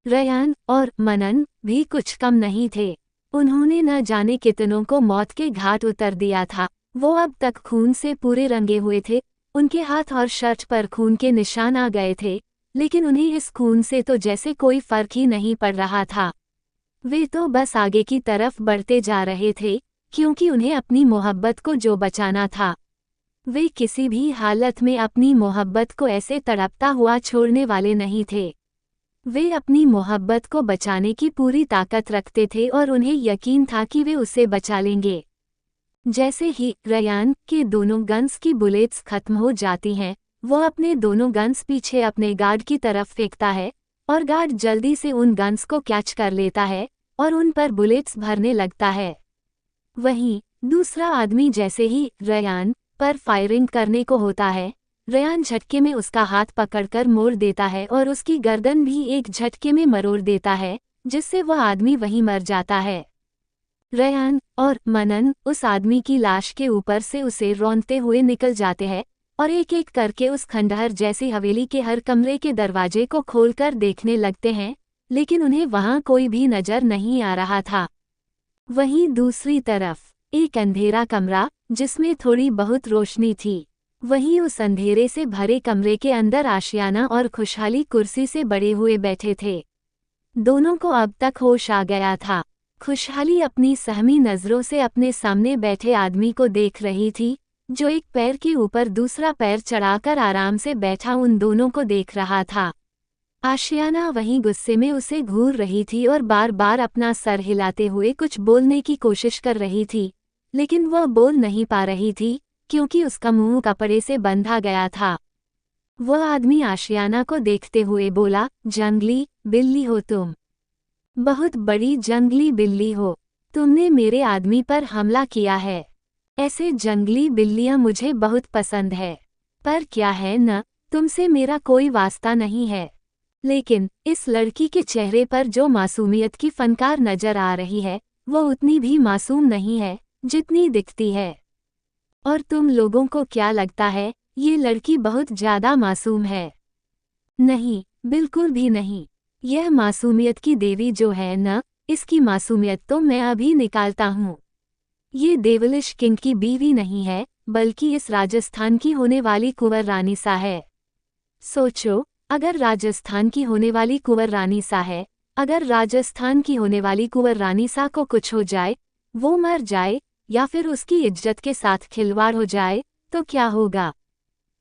Speaker 1: रयान और मनन भी कुछ कम नहीं थे। उन्होंने न जाने कितनों को मौत के घाट उतर दिया था। वो अब तक खून से पूरे रंगे हुए थे, उनके हाथ और शर्ट पर खून के निशान आ गए थे, लेकिन उन्हें इस खून से तो जैसे कोई फर्क ही नहीं पड़ रहा था। वे तो बस आगे की तरफ बढ़ते जा रहे थे क्योंकि उन्हें अपनी मोहब्बत को जो बचाना था। वे किसी भी हालत में अपनी मोहब्बत को ऐसे तड़पता हुआ छोड़ने वाले नहीं थे। वे अपनी मोहब्बत को बचाने की पूरी ताकत रखते थे और उन्हें यकीन था कि वे उसे बचा लेंगे। जैसे ही रयान के दोनों गन्स की बुलेट्स खत्म हो जाती हैं, वो अपने दोनों गन्स पीछे अपने गार्ड की तरफ फेंकता है और गार्ड जल्दी से उन गन्स को कैच कर लेता है और उन पर बुलेट्स भरने लगता है। वहीं दूसरा आदमी जैसे ही रयान पर फायरिंग करने को होता है, रयान झटके में उसका हाथ पकड़कर मोड़ देता है और उसकी गर्दन भी एक झटके में मरोड़ देता है, जिससे वह आदमी वहीं मर जाता है। रयान और मनन उस आदमी की लाश के ऊपर से उसे रौंदते हुए निकल जाते हैं और एक एक करके उस खंडहर जैसी हवेली के हर कमरे के दरवाजे को खोलकर देखने लगते हैं, लेकिन उन्हें वहां कोई भी नजर नहीं आ रहा था। वहीं दूसरी तरफ एक अंधेरा कमरा जिसमें थोड़ी बहुत रोशनी थी। वहीं उस अंधेरे से भरे कमरे के अंदर आशियाना और खुशहाली कुर्सी से बड़े हुए बैठे थे। दोनों को अब तक होश आ गया था। खुशहाली अपनी सहमी नजरों से अपने सामने बैठे आदमी को देख रही थी, जो एक पैर के ऊपर दूसरा पैर चढ़ाकर आराम से बैठा उन दोनों को देख रहा था। आशियाना वहीं गुस्से में उसे घूर रही थी और बार बार अपना सर हिलाते हुए कुछ बोलने की कोशिश कर रही थी, लेकिन वह बोल नहीं पा रही थी क्योंकि उसका मुंह कपड़े से बंधा गया था। वह आदमी आशियाना को देखते हुए बोला, जंगली बिल्ली हो तुम, बहुत बड़ी जंगली बिल्ली हो। तुमने मेरे आदमी पर हमला किया है। ऐसे जंगली बिल्लियां मुझे बहुत पसंद है, पर क्या है न, तुमसे मेरा कोई वास्ता नहीं है। लेकिन इस लड़की के चेहरे पर जो मासूमियत की फनकार नजर आ रही है वो उतनी भी मासूम नहीं है जितनी दिखती है। और तुम लोगों को क्या लगता है ये लड़की बहुत ज्यादा मासूम है? नहीं, बिल्कुल भी नहीं। यह मासूमियत की देवी जो है न, इसकी मासूमियत तो मैं अभी निकालता हूँ। ये देवलिश किंग की बीवी नहीं है, बल्कि इस राजस्थान की होने वाली कुंवर रानी सा है। सोचो, अगर राजस्थान की होने वाली कुंवर रानी सा है, अगर राजस्थान की होने वाली कुंवर रानी सा को कुछ हो जाए, वो मर जाए या फिर उसकी इज्जत के साथ खिलवाड़ हो जाए तो क्या होगा?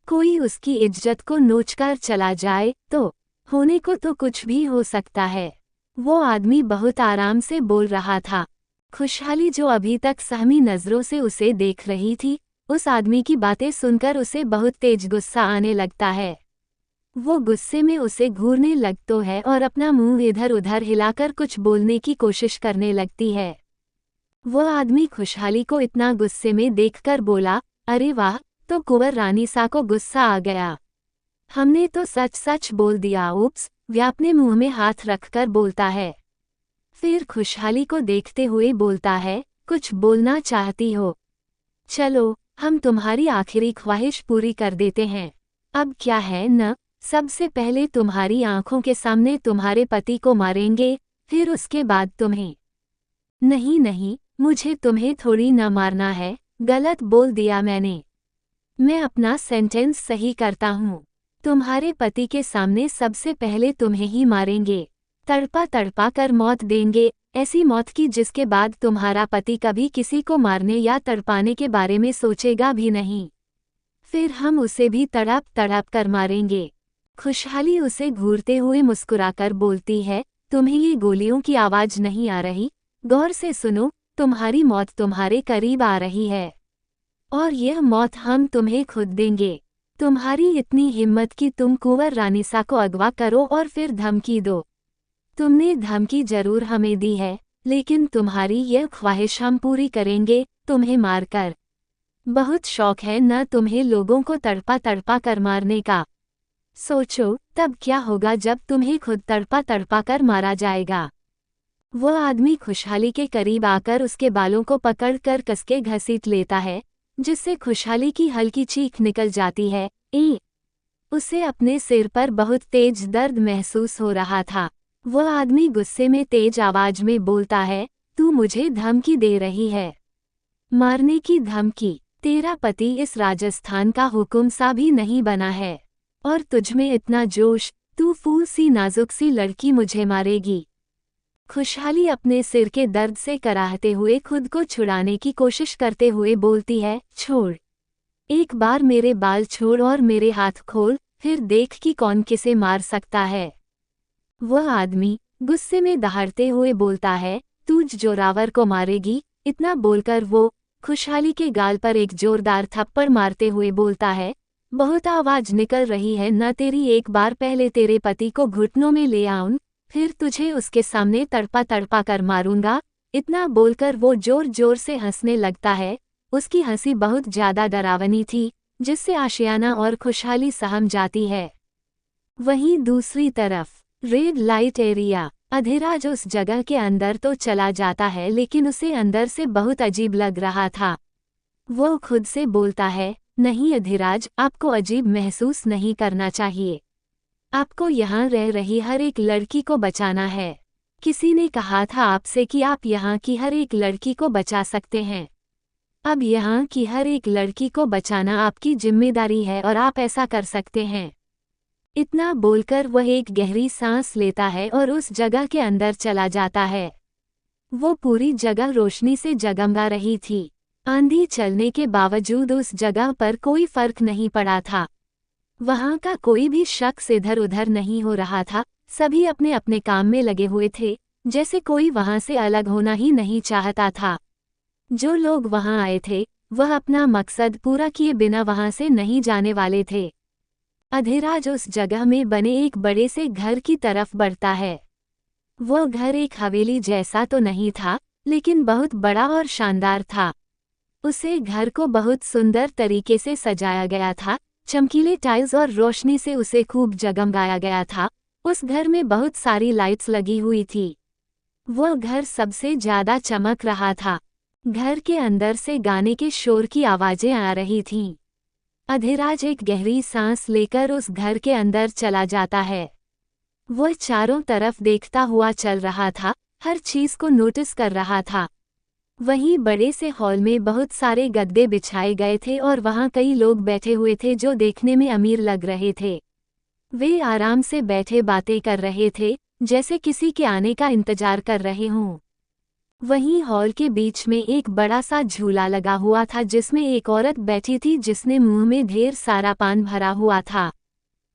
Speaker 1: कोई उसकी इज्जत को नोचकर चला जाए तो होने को तो कुछ भी हो सकता है। वो आदमी बहुत आराम से बोल रहा था। खुशहाली जो अभी तक सहमी नजरों से उसे देख रही थी, उस आदमी की बातें सुनकर उसे बहुत तेज गुस्सा आने लगता है। वो गुस्से में उसे घूरने लग तो है और अपना मुंह इधर उधर हिलाकर कुछ बोलने की कोशिश करने लगती है। वो आदमी खुशहाली को इतना गुस्से में देखकर बोला, अरे वाह, तो कुंवर रानीसा को गुस्सा आ गया। हमने तो सच सच बोल दिया। उप्स, वह अपने मुंह में हाथ रखकर बोलता है। फिर खुशहाली को देखते हुए बोलता है, कुछ बोलना चाहती हो? चलो, हम तुम्हारी आखिरी ख्वाहिश पूरी कर देते हैं। अब क्या है न, सबसे पहले तुम्हारी आंखों के सामने तुम्हारे पति को मारेंगे, फिर उसके बाद तुम्हें। नहीं नहीं, मुझे तुम्हें थोड़ी न मारना है, गलत बोल दिया मैंने। मैं अपना सेंटेंस सही करता हूँ। तुम्हारे पति के सामने सबसे पहले तुम्हें ही मारेंगे, तड़पा तड़पा कर मौत देंगे, ऐसी मौत की जिसके बाद तुम्हारा पति कभी किसी को मारने या तड़पाने के बारे में सोचेगा भी नहीं। फिर हम उसे भी तड़प तड़प कर मारेंगे। खुशहाली उसे घूरते हुए मुस्कुराकर बोलती है, तुम्हें ये गोलियों की आवाज़ नहीं आ रही? गौर से सुनो, तुम्हारी मौत तुम्हारे करीब आ रही है, और यह मौत हम तुम्हें खुद देंगे। तुम्हारी इतनी हिम्मत कि तुम कुंवर रानीसा को अगवा करो और फिर धमकी दो। तुमने धमकी जरूर हमें दी है, लेकिन तुम्हारी यह ख्वाहिश हम पूरी करेंगे, तुम्हें मारकर। बहुत शौक है न तुम्हें लोगों को तड़पा तड़पा कर मारने का? सोचो, तब क्या होगा जब तुम्हें खुद तड़पा तड़पा कर मारा जाएगा। वो आदमी खुशहाली के करीब आकर उसके बालों को पकड़कर कसके घसीट लेता है, जिससे खुशहाली की हल्की चीख निकल जाती है। उसे अपने सिर पर बहुत तेज दर्द महसूस हो रहा था। वो आदमी गुस्से में तेज आवाज में बोलता है, तू मुझे धमकी दे रही है? मारने की धमकी? तेरा पति इस राजस्थान का हुकुम सा भी नहीं बना है, और तुझमें इतना जोश, तू फूल सी नाजुक सी लड़की मुझे मारेगी? खुशहाली अपने सिर के दर्द से कराहते हुए खुद को छुड़ाने की कोशिश करते हुए बोलती है, छोड़, एक बार मेरे बाल छोड़ और मेरे हाथ खोल, फिर देख कि कौन किसे मार सकता है। वह आदमी गुस्से में दहाड़ते हुए बोलता है, तू जोरावर को मारेगी? इतना बोलकर वो खुशहाली के गाल पर एक जोरदार थप्पड़ मारते हुए बोलता है, बहुत आवाज निकल रही है न तेरी? एक बार पहले तेरे पति को घुटनों में ले आऊं, फिर तुझे उसके सामने तड़पा तड़पा कर मारूंगा। इतना बोलकर वो जोर जोर से हंसने लगता है। उसकी हंसी बहुत ज्यादा डरावनी थी, जिससे आशियाना और खुशहाली सहम जाती है। वहीं दूसरी तरफ रेड लाइट एरिया। अधिराज उस जगह के अंदर तो चला जाता है, लेकिन उसे अंदर से बहुत अजीब लग रहा था। वो खुद से बोलता है, नहीं अधिराज, आपको अजीब महसूस नहीं करना चाहिए। आपको यहाँ रह रही हर एक लड़की को बचाना है। किसी ने कहा था आपसे कि आप यहाँ की हर एक लड़की को बचा सकते हैं। अब यहाँ की हर एक लड़की को बचाना आपकी जिम्मेदारी है और आप ऐसा कर सकते हैं। इतना बोलकर वह एक गहरी सांस लेता है और उस जगह के अंदर चला जाता है। वो पूरी जगह रोशनी से जगमगा रही थी। आंधी चलने के बावजूद उस जगह पर कोई फर्क नहीं पड़ा था। वहां का कोई भी शख्स इधर उधर नहीं हो रहा था। सभी अपने अपने काम में लगे हुए थे, जैसे कोई वहां से अलग होना ही नहीं चाहता था। जो लोग वहां आए थे, वह अपना मकसद पूरा किए बिना वहां से नहीं जाने वाले थे। अधिराज उस जगह में बने एक बड़े से घर की तरफ बढ़ता है। वो घर एक हवेली जैसा तो नहीं था, लेकिन बहुत बड़ा और शानदार था। उसे घर को बहुत सुंदर तरीके से सजाया गया था। चमकीले टाइल्स और रोशनी से उसे खूब जगमगाया गया था। उस घर में बहुत सारी लाइट्स लगी हुई थी। वो घर सबसे ज्यादा चमक रहा था। घर के अंदर से गाने के शोर की आवाजें आ रही थीं। अधिराज एक गहरी सांस लेकर उस घर के अंदर चला जाता है। वो चारों तरफ देखता हुआ चल रहा था, हर चीज को नोटिस कर रहा था। वहीं बड़े से हॉल में बहुत सारे गद्दे बिछाए गए थे और वहां कई लोग बैठे हुए थे जो देखने में अमीर लग रहे थे। वे आराम से बैठे बातें कर रहे थे, जैसे किसी के आने का इंतजार कर रहे हों। वहीं हॉल के बीच में एक बड़ा सा झूला लगा हुआ था, जिसमें एक औरत बैठी थी जिसने मुंह में ढेर सारा पान भरा हुआ था।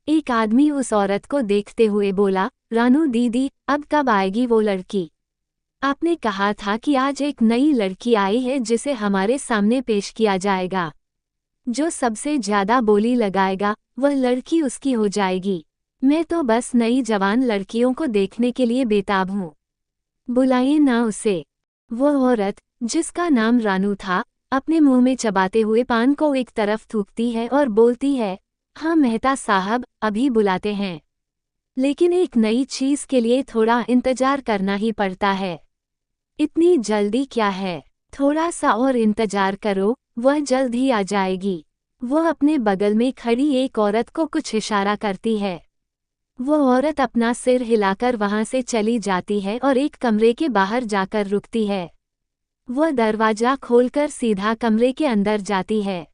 Speaker 1: एक आदमी उस औरत को देखते हुए बोला, रानू दीदी, अब कब आएगी वो लड़की? आपने कहा था कि आज एक नई लड़की आई है जिसे हमारे सामने पेश किया जाएगा। जो सबसे ज्यादा बोली लगाएगा वह लड़की उसकी हो जाएगी। मैं तो बस नई जवान लड़कियों को देखने के लिए बेताब हूँ। बुलाइए ना उसे। वह औरत, जिसका नाम रानू था, अपने मुंह में चबाते हुए पान को एक तरफ थूकती है और बोलती है, हाँ मेहता साहब, अभी बुलाते हैं। लेकिन एक नई चीज के लिए थोड़ा इंतजार करना ही पड़ता है। इतनी जल्दी क्या है? थोड़ा सा और इंतजार करो, वह जल्द ही आ जाएगी। वह अपने बगल में खड़ी एक औरत को कुछ इशारा करती है। वह औरत अपना सिर हिलाकर वहां से चली जाती है और एक कमरे के बाहर जाकर रुकती है। वह दरवाजा खोलकर सीधा कमरे के अंदर जाती है।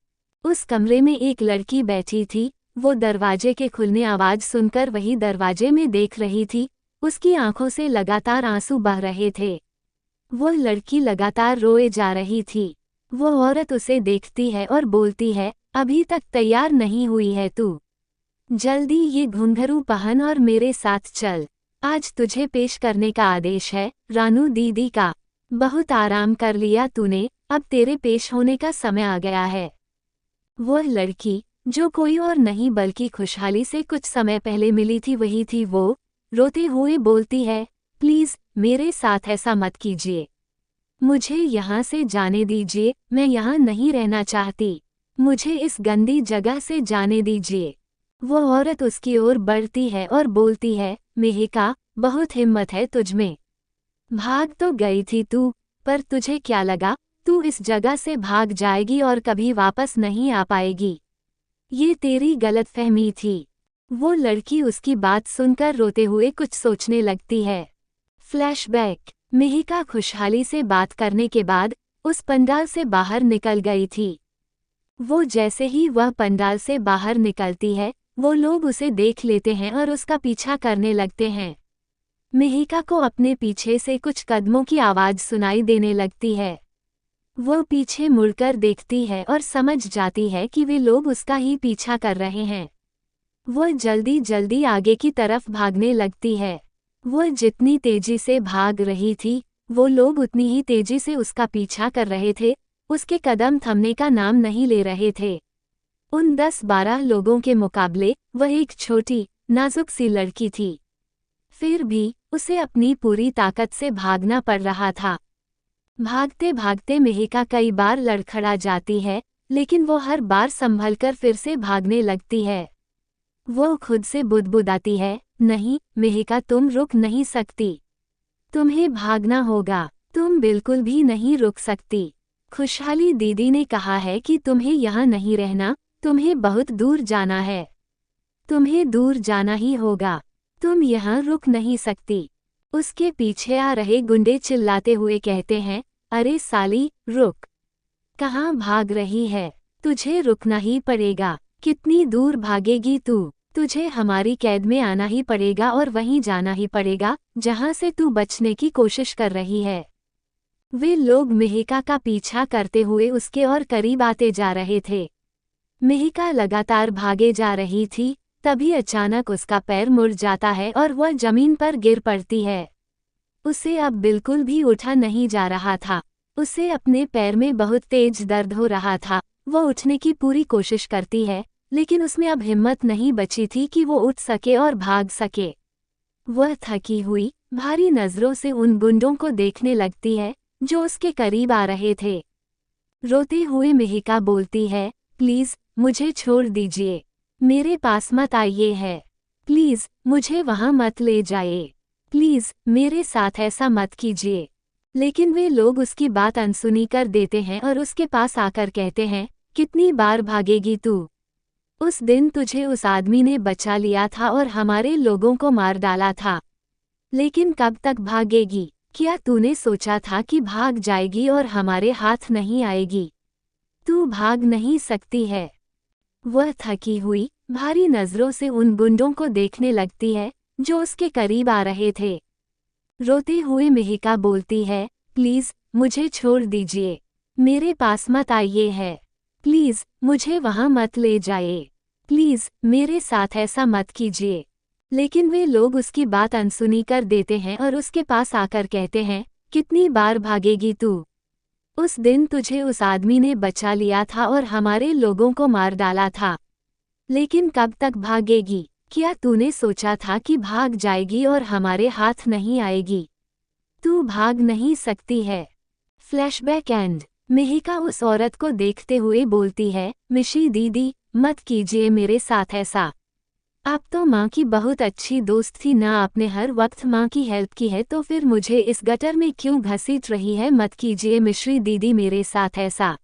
Speaker 1: उस कमरे में एक लड़की बैठी थी। वो दरवाजे के खुलने आवाज सुनकर वही दरवाजे में देख रही थी। उसकी आंखों से लगातार आंसू बह रहे थे। वह लड़की लगातार रोए जा रही थी। वह औरत उसे देखती है और बोलती है, अभी तक तैयार नहीं हुई है तू? जल्दी ये घुंघरू पहन और मेरे साथ चल। आज तुझे पेश करने का आदेश है, रानू दीदी का। बहुत आराम कर लिया तूने, अब तेरे पेश होने का समय आ गया है। वह लड़की, जो कोई और नहीं बल्कि खुशहाली से कुछ समय पहले मिली थी, वही थी वो, रोते हुए बोलती है, प्लीज मेरे साथ ऐसा मत कीजिए। मुझे यहाँ से जाने दीजिए, मैं यहाँ नहीं रहना चाहती। मुझे इस गंदी जगह से जाने दीजिए। वह औरत उसकी ओर बढ़ती है और बोलती है, मेहिका, बहुत हिम्मत है तुझमें। भाग तो गई थी तू, पर तुझे क्या लगा तू इस जगह से भाग जाएगी और कभी वापस नहीं आ पाएगी? ये तेरी गलतफहमी थी। वो लड़की उसकी बात सुनकर रोते हुए कुछ सोचने लगती है। फ्लैशबैक। मेहिका खुशहाली से बात करने के बाद उस पंडाल से बाहर निकल गई थी। वो जैसे ही वह पंडाल से बाहर निकलती है, वो लोग उसे देख लेते हैं और उसका पीछा करने लगते हैं। मेहिका को अपने पीछे से कुछ कदमों की आवाज सुनाई देने लगती है। वो पीछे मुड़कर देखती है और समझ जाती है कि वे लोग उसका ही पीछा कर रहे हैं। वह जल्दी जल्दी आगे की तरफ भागने लगती है। वह जितनी तेजी से भाग रही थी, वो लोग उतनी ही तेजी से उसका पीछा कर रहे थे। उसके कदम थमने का नाम नहीं ले रहे थे। उन 10-12 लोगों के मुकाबले वह एक छोटी, नाजुक सी लड़की थी। फिर भी उसे अपनी पूरी ताकत से भागना पड़ रहा था। भागते भागते मेहिका कई बार लड़खड़ा जाती है, लेकिन वो हर बार संभलकर फिर से भागने लगती है। वो खुद से बुदबुदाती है, नहीं मेहिका, तुम रुक नहीं सकती। तुम्हें भागना होगा। तुम बिल्कुल भी नहीं रुक सकती। खुशहाली दीदी ने कहा है कि तुम्हें यहाँ नहीं रहना, तुम्हें बहुत दूर जाना है। तुम्हें दूर जाना ही होगा। तुम यहाँ रुक नहीं सकती। उसके पीछे आ रहे गुंडे चिल्लाते हुए कहते हैं, अरे साली, रुक। कहाँ भाग रही है? तुझे रुकना ही पड़ेगा। कितनी दूर भागेगी तू? तुझे हमारी कैद में आना ही पड़ेगा और वहीं जाना ही पड़ेगा जहाँ से तू बचने की कोशिश कर रही है। वे लोग मेहिका का पीछा करते हुए उसके और करीब आते जा रहे थे। मेहिका लगातार भागे जा रही थी, तभी अचानक उसका पैर मुड़ जाता है और वह जमीन पर गिर पड़ती है। उसे अब बिल्कुल भी उठा नहीं जा रहा था। उसे अपने पैर में बहुत तेज दर्द हो रहा था। वह उठने की पूरी कोशिश करती है, लेकिन उसमें अब हिम्मत नहीं बची थी कि वो उठ सके और भाग सके। वह थकी हुई, भारी नजरों से उन गुंडों को देखने लगती है जो उसके करीब आ रहे थे। रोते हुए मेहिका बोलती है, प्लीज मुझे छोड़ दीजिए। मेरे पास मत आइए है। प्लीज मुझे वहां मत ले जाइए। प्लीज मेरे साथ ऐसा मत कीजिए। लेकिन वे लोग उसकी बात अनसुनी कर देते हैं और उसके पास आकर कहते हैं, कितनी बार भागेगी तू? उस दिन तुझे उस आदमी ने बचा लिया था और हमारे लोगों को मार डाला था। लेकिन कब तक भागेगी? क्या तूने सोचा था कि भाग जाएगी और हमारे हाथ नहीं आएगी? तू भाग नहीं सकती है। वह थकी हुई, भारी नजरों से उन गुंडों को देखने लगती है जो उसके करीब आ रहे थे। रोते हुए मेहिका बोलती है, प्लीज मुझे छोड़ दीजिए। मेरे पास मत आइए है। प्लीज मुझे वहां मत ले जाइए। प्लीज मेरे साथ ऐसा मत कीजिए। लेकिन वे लोग उसकी बात अनसुनी कर देते हैं और उसके पास आकर कहते हैं, कितनी बार भागेगी तू? उस दिन तुझे उस आदमी ने बचा लिया था और हमारे लोगों को मार डाला था। लेकिन कब तक भागेगी? क्या तूने सोचा था कि भाग जाएगी और हमारे हाथ नहीं आएगी? तू भाग नहीं सकती है। Flashback and. मिहिका उस औरत को देखते हुए बोलती है, मिशी दीदी, मत कीजिए मेरे साथ ऐसा। आप तो माँ की बहुत अच्छी दोस्त थी ना, आपने हर वक्त माँ की हेल्प की है, तो फिर मुझे इस गटर में क्यों घसीट रही है? मत कीजिए मिश्री दीदी मेरे साथ ऐसा।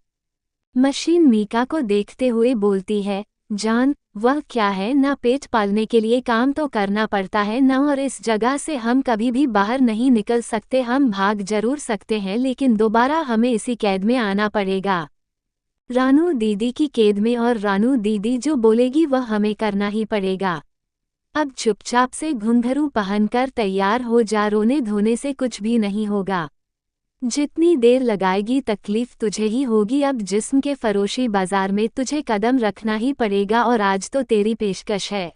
Speaker 1: मशीन मीका को देखते हुए बोलती है, जान, वह क्या है ना, पेट पालने के लिए काम तो करना पड़ता है ना, और इस जगह से हम कभी भी बाहर नहीं निकल सकते। हम भाग जरूर सकते हैं लेकिन दोबारा हमें इसी कैद में आना पड़ेगा। रानू दीदी की कैद में, और रानू दीदी जो बोलेगी वह हमें करना ही पड़ेगा। अब चुपचाप से घुंघरू पहनकर तैयार हो जा, रोने धोने से कुछ भी नहीं होगा। जितनी देर लगाएगी तकलीफ तुझे ही होगी। अब जिस्म के फरोशी बाजार में तुझे कदम रखना ही पड़ेगा, और आज तो तेरी पेशकश है।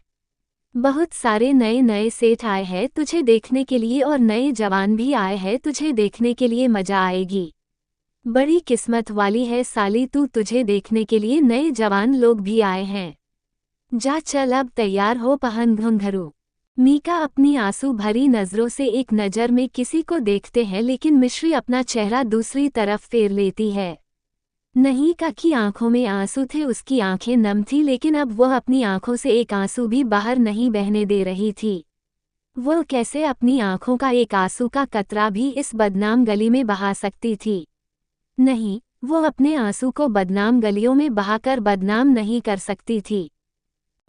Speaker 1: बहुत सारे नए नए सेठ आए हैं तुझे देखने के लिए, और नए जवान भी आए हैं तुझे देखने के लिए, मजा आएगी। बड़ी किस्मत वाली है साली तू, तुझे देखने के लिए नए जवान लोग भी आए हैं। जा चल अब तैयार हो, पहन घुंघरू। मीका अपनी आंसू भरी नजरों से एक नज़र में किसी को देखते हैं, लेकिन मिश्री अपना चेहरा दूसरी तरफ फेर लेती है। नहीं का की आंखों में आंसू थे, उसकी आंखें नम थी, लेकिन अब वह अपनी आंखों से एक आंसू भी बाहर नहीं बहने दे रही थी। वह कैसे अपनी आंखों का एक आंसू का कतरा भी इस बदनाम गली में बहा सकती थी? नहीं, वो अपने आंसू को बदनाम गलियों में बहाकर बदनाम नहीं कर सकती थी।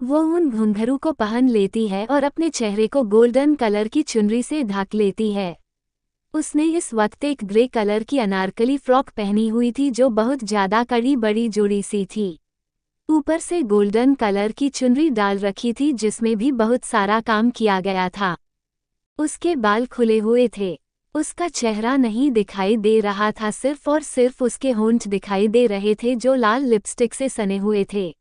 Speaker 1: वो उन घुंघरू को पहन लेती है और अपने चेहरे को गोल्डन कलर की चुनरी से ढक लेती है। उसने इस वक्त एक ग्रे कलर की अनारकली फ्रॉक पहनी हुई थी जो बहुत ज्यादा कड़ी बड़ी जोड़ी सी थी। ऊपर से गोल्डन कलर की चुनरी डाल रखी थी जिसमें भी बहुत सारा काम किया गया था। उसके बाल खुले हुए थे। उसका चेहरा नहीं दिखाई दे रहा था, सिर्फ और सिर्फ उसके होंठ दिखाई दे रहे थे जो लाल लिपस्टिक से सने हुए थे।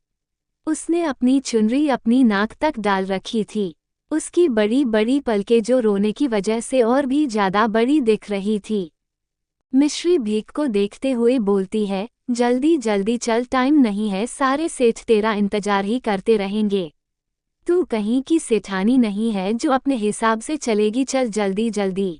Speaker 1: उसने अपनी चुनरी अपनी नाक तक डाल रखी थी। उसकी बड़ी बड़ी पलकें जो रोने की वजह से और भी ज्यादा बड़ी दिख रही थी। मिश्री भीख को देखते हुए बोलती है, जल्दी जल्दी चल, टाइम नहीं है, सारे सेठ तेरा इंतजार ही करते रहेंगे। तू कहीं की सेठानी नहीं है जो अपने हिसाब से चलेगी, चल जल्दी जल्दी।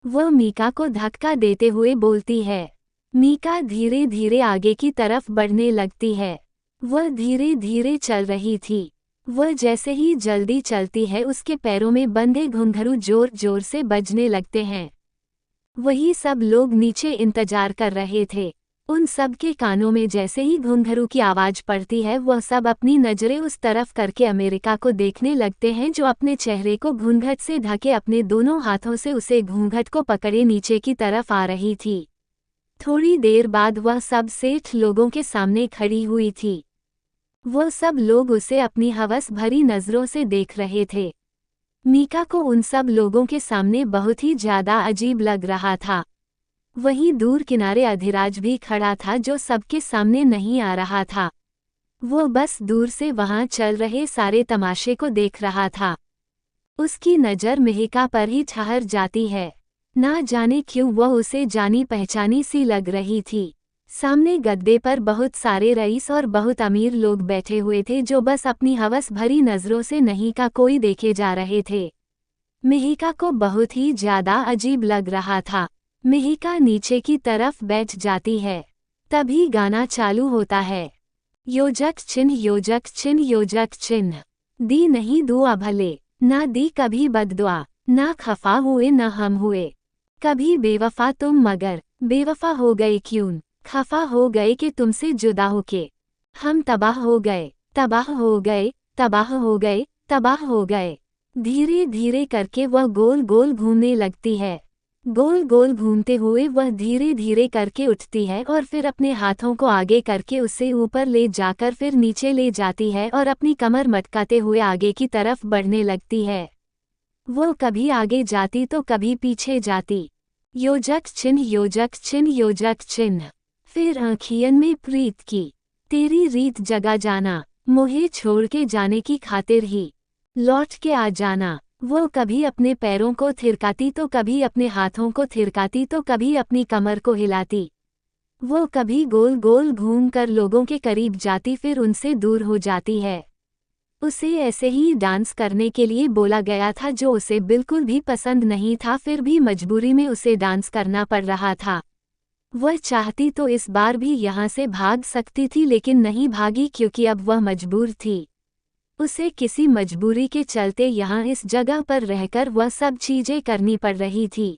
Speaker 1: वह मीका को धक्का देते हुए बोलती है। मीका धीरे धीरे आगे की तरफ बढ़ने लगती है। वह धीरे धीरे चल रही थी। वह जैसे ही जल्दी चलती है उसके पैरों में बंधे घुंघरू जोर जोर से बजने लगते हैं। वही सब लोग नीचे इंतजार कर रहे थे। उन सब के कानों में जैसे ही घुंघरू की आवाज पड़ती है वह सब अपनी नजरें उस तरफ करके अमेरिका को देखने लगते हैं जो अपने चेहरे को घूंघट से ढके अपने दोनों हाथों से उसे घूंघट को पकड़े नीचे की तरफ आ रही थी। थोड़ी देर बाद वह सब सेठ लोगों के सामने खड़ी हुई थी। वह सब लोग उसे अपनी हवस भरी नजरों से देख रहे थे। मीका को उन सब लोगों के सामने बहुत ही ज्यादा अजीब लग रहा था। वहीं दूर किनारे अधिराज भी खड़ा था जो सबके सामने नहीं आ रहा था। वो बस दूर से वहां चल रहे सारे तमाशे को देख रहा था। उसकी नज़र मिहिका पर ही ठहर जाती है। ना जाने क्यों वह उसे जानी पहचानी सी लग रही थी। सामने गद्दे पर बहुत सारे रईस और बहुत अमीर लोग बैठे हुए थे जो बस अपनी हवस भरी नज़रों से नहीं का कोई देखे जा रहे थे। मिहिका को बहुत ही ज्यादा अजीब लग रहा था। मिहिका नीचे की तरफ बैठ जाती है। तभी गाना चालू होता है। योजक चिन्ह योजक चिन्ह योजक चिन्ह। दी नहीं दुआ भले, ना दी कभी बददुआ, ना खफा हुए न हम हुए। कभी बेवफा तुम मगर बेवफा हो गए क्यों, खफा हो गए कि तुमसे जुदा होके। हम तबाह हो गए, तबाह हो गए, तबाह हो गए, तबाह हो गए। धीरे धीरे करके वह गोल गोल घूमने लगती है। गोल गोल घूमते हुए वह धीरे धीरे करके उठती है और फिर अपने हाथों को आगे करके उसे ऊपर ले जाकर फिर नीचे ले जाती है और अपनी कमर मटकाते हुए आगे की तरफ बढ़ने लगती है। वो कभी आगे जाती तो कभी पीछे जाती। योजक चिन्ह योजक चिन्ह योजक चिन्ह। फिर आँखियन में प्रीत की, तेरी रीत जगा जाना, मोहे छोड़ के जाने की खातिर ही लौट के आ जाना। वो कभी अपने पैरों को थिरकाती तो कभी अपने हाथों को थिरकाती तो कभी अपनी कमर को हिलाती। वो कभी गोल गोल घूमकर लोगों के करीब जाती फिर उनसे दूर हो जाती है। उसे ऐसे ही डांस करने के लिए बोला गया था जो उसे बिल्कुल भी पसंद नहीं था, फिर भी मजबूरी में उसे डांस करना पड़ रहा था। वह चाहती तो इस बार भी यहाँ से भाग सकती थी लेकिन नहीं भागी क्योंकि अब वह मजबूर थी। उसे किसी मजबूरी के चलते यहाँ इस जगह पर रहकर वह सब चीजें करनी पड़ रही थी।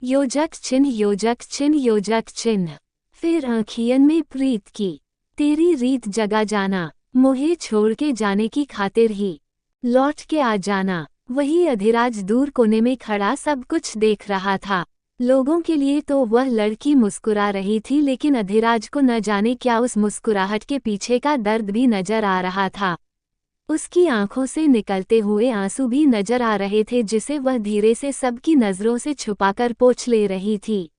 Speaker 1: योजक चिन्ह योजक चिन्ह योजक चिन्ह। फिर आँखियन में प्रीत की, तेरी रीत जगा जाना, मोहे छोड़ के जाने की खातिर ही लौट के आ जाना। वही अधिराज दूर कोने में खड़ा सब कुछ देख रहा था। लोगों के लिए तो वह लड़की मुस्कुरा रही थी लेकिन अधिराज को न जाने क्या उस मुस्कुराहट के पीछे का दर्द भी नजर आ रहा था। उसकी आंखों से निकलते हुए आंसू भी नजर आ रहे थे जिसे वह धीरे से सबकी नजरों से छुपाकर पोंछ ले रही थी।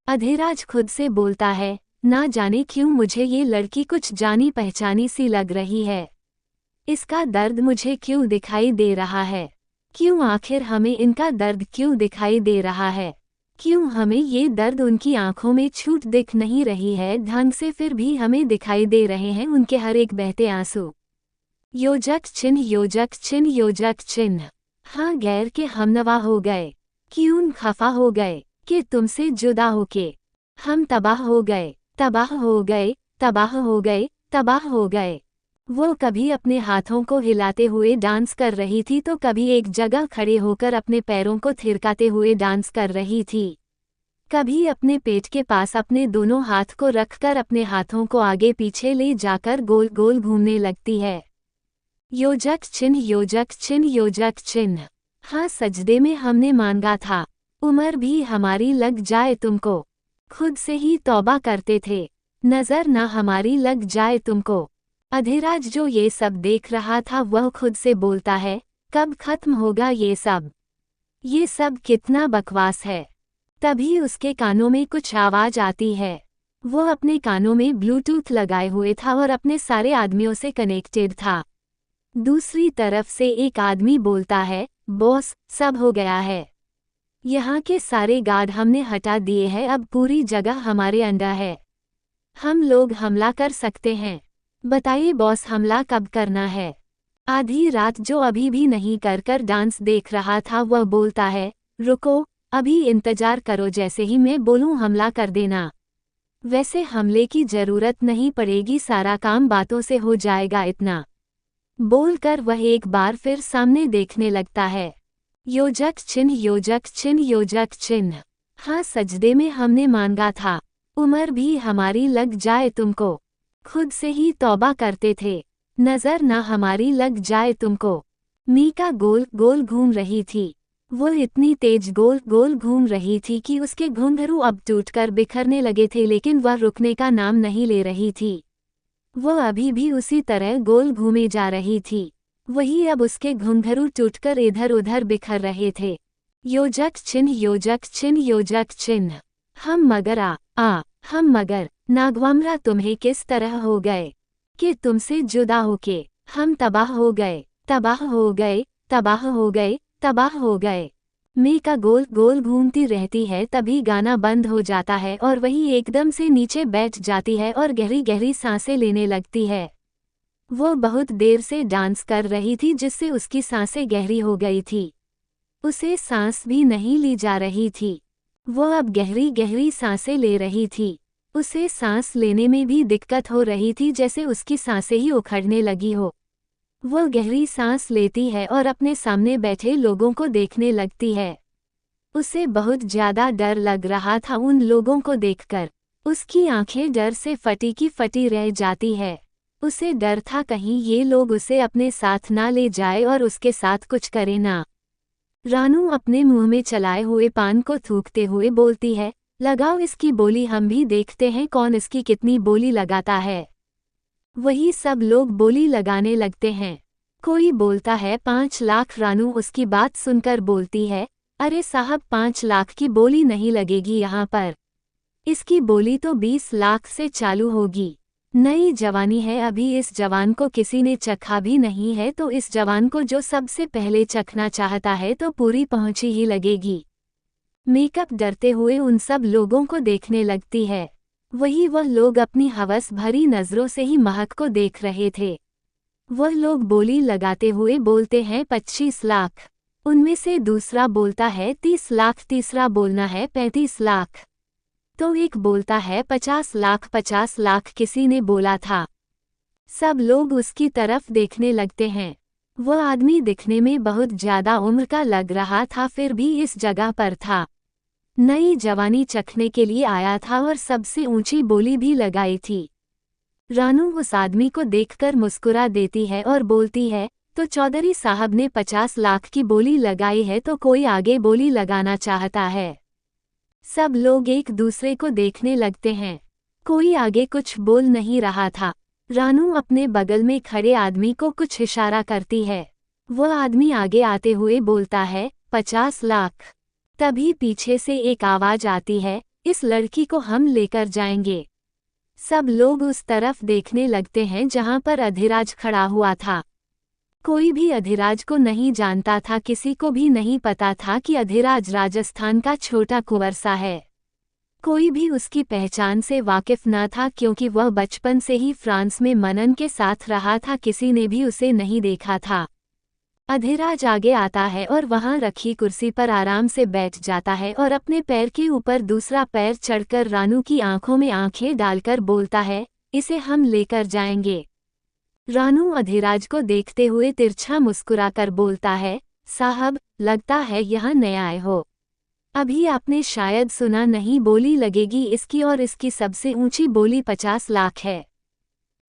Speaker 1: अधिराज खुद से बोलता है, ना जाने क्यों मुझे ये लड़की कुछ जानी पहचानी सी लग रही है। इसका दर्द मुझे क्यों दिखाई दे रहा है? क्यों आखिर हमें इनका दर्द क्यों दिखाई दे रहा है? क्यों हमें ये दर्द उनकी आंखों में छूट दिख नहीं रही है ढंग से, फिर भी हमें दिखाई दे रहे हैं उनके हर एक बहते आंसू। योजक चिन्ह योजक चिन्ह योजक चिन्ह। हाँ, गैर के हमनवा हो गए, क्यों खफा हो गए कि तुमसे जुदा होके हम तबाह हो गए, तबाह हो गए, तबाह हो गए, तबाह हो गए। वो कभी अपने हाथों को हिलाते हुए डांस कर रही थी तो कभी एक जगह खड़े होकर अपने पैरों को थिरकाते हुए डांस कर रही थी। कभी अपने पेट के पास अपने दोनों हाथ को रखकर अपने हाथों को आगे पीछे ले जाकर गोल गोल घूमने लगती है। योजक चिन्ह योजक चिन्ह योजक चिन्ह। हाँ, सजदे में हमने मांगा था, उम्र भी हमारी लग जाए तुमको। खुद से ही तौबा करते थे, नजर ना हमारी लग जाए तुमको। अधिराज जो ये सब देख रहा था वह खुद से बोलता है, कब खत्म होगा ये सब? ये सब कितना बकवास है। तभी उसके कानों में कुछ आवाज आती है। वो अपने कानों में ब्लूटूथ लगाए हुए था और अपने सारे आदमियों से कनेक्टेड था। दूसरी तरफ से एक आदमी बोलता है, बॉस, सब हो गया है। यहाँ के सारे गार्ड हमने हटा दिए हैं, अब पूरी जगह हमारे अंडर है। हम लोग हमला कर सकते हैं। बताइए बॉस, हमला कब करना है? आधी रात जो अभी भी नहीं कर डांस देख रहा था वह बोलता है, रुको, अभी इंतजार करो, जैसे ही मैं बोलूं हमला कर देना। वैसे हमले की जरूरत नहीं पड़ेगी, सारा काम बातों से हो जाएगा, इतना बोलकर वह एक बार फिर सामने देखने लगता है। योजक चिन्ह योजक चिन्ह योजक चिन्ह। हाँ, सजदे में हमने मांगा था, उम्र भी हमारी लग जाए तुमको। खुद से ही तौबा करते थे, नजर ना हमारी लग जाए तुमको। मीका गोल गोल घूम रही थी। वो इतनी तेज गोल गोल घूम रही थी कि उसके घुंघरू अब टूटकर बिखरने लगे थे लेकिन वह रुकने का नाम नहीं ले रही थी। वो अभी भी उसी तरह गोल घूमे जा रही थी। वही अब उसके घुंघरू टूटकर इधर उधर बिखर रहे थे। योजक चिन्ह योजक चिन्ह योजक चिन्ह। हम मगर हम मगर नागवामरा तुम्हें किस तरह हो गए कि तुमसे जुदा होके हम तबाह हो गए, तबाह हो गए, तबाह हो गए, तबाह हो गए। मीका गोल गोल घूमती रहती है, तभी गाना बंद हो जाता है और वही एकदम से नीचे बैठ जाती है और गहरी गहरी सांसें लेने लगती है। वो बहुत देर से डांस कर रही थी जिससे उसकी सांसें गहरी हो गई थी। उसे सांस भी नहीं ली जा रही थी। वो अब गहरी गहरी सांसें ले रही थी। उसे सांस लेने में भी दिक्कत हो रही थी, जैसे उसकी सांसें ही उखड़ने लगी हो। वो गहरी सांस लेती है और अपने सामने बैठे लोगों को देखने लगती है। उसे बहुत ज्यादा डर लग रहा था उन लोगों को देखकर। उसकी आंखें डर से फटी की फटी रह जाती है। उसे डर था कहीं ये लोग उसे अपने साथ ना ले जाए और उसके साथ कुछ करे ना। रानू अपने मुंह में चलाए हुए पान को थूकते हुए बोलती है, लगाओ इसकी बोली, हम भी देखते हैं कौन इसकी कितनी बोली लगाता है। वही सब लोग बोली लगाने लगते हैं। कोई बोलता है 5 लाख। रानू उसकी बात सुनकर बोलती है, अरे साहब, 5 लाख की बोली नहीं लगेगी यहाँ पर। इसकी बोली तो 20 लाख से चालू होगी। नई जवानी है, अभी इस जवान को किसी ने चखा भी नहीं है, तो इस जवान को जो सबसे पहले चखना चाहता है तो पूरी पहुंची ही लगेगी। मेकअप डरते हुए उन सब लोगों को देखने लगती है। वही वह लोग अपनी हवस भरी नजरों से ही महक को देख रहे थे। वह लोग बोली लगाते हुए बोलते हैं 25 लाख। उनमें से दूसरा बोलता है 30 लाख, तीसरा बोलना है 35 लाख। तो एक बोलता है 50 लाख, 50 लाख किसी ने बोला था। सब लोग उसकी तरफ देखने लगते हैं। वह आदमी दिखने में बहुत ज्यादा उम्र का लग रहा था, फिर भी इस जगह पर था। नई जवानी चखने के लिए आया था और सबसे ऊंची बोली भी लगाई थी। रानू उस आदमी को देखकर मुस्कुरा देती है और बोलती है, तो चौधरी साहब ने 50 लाख की बोली लगाई है तो कोई आगे बोली लगाना चाहता है। सब लोग एक दूसरे को देखने लगते हैं। कोई आगे कुछ बोल नहीं रहा था। रानू अपने बगल में खड़े आदमी को कुछ इशारा करती है। वह आदमी आगे आते हुए बोलता है 50 लाख। तभी पीछे से एक आवाज आती है, इस लड़की को हम लेकर जाएंगे। सब लोग उस तरफ देखने लगते हैं जहां पर अधिराज खड़ा हुआ था। कोई भी अधिराज को नहीं जानता था, किसी को भी नहीं पता था कि अधिराज राजस्थान का छोटा कुंवरसा है। कोई भी उसकी पहचान से वाकिफ न था क्योंकि वह बचपन से ही फ्रांस में मनन के साथ रहा था, किसी ने भी उसे नहीं देखा था। अधिराज आगे आता है और वहां रखी कुर्सी पर आराम से बैठ जाता है और अपने पैर के ऊपर दूसरा पैर चढ़कर रानू की आंखों में आंखें डालकर बोलता है, इसे हम लेकर जाएंगे। रानू अधिराज को देखते हुए तिरछा मुस्कुराकर बोलता है, साहब, लगता है यहाँ नए आए हो। अभी आपने शायद सुना नहीं, बोली लगेगी इसकी और इसकी सबसे ऊंची बोली 50 लाख है।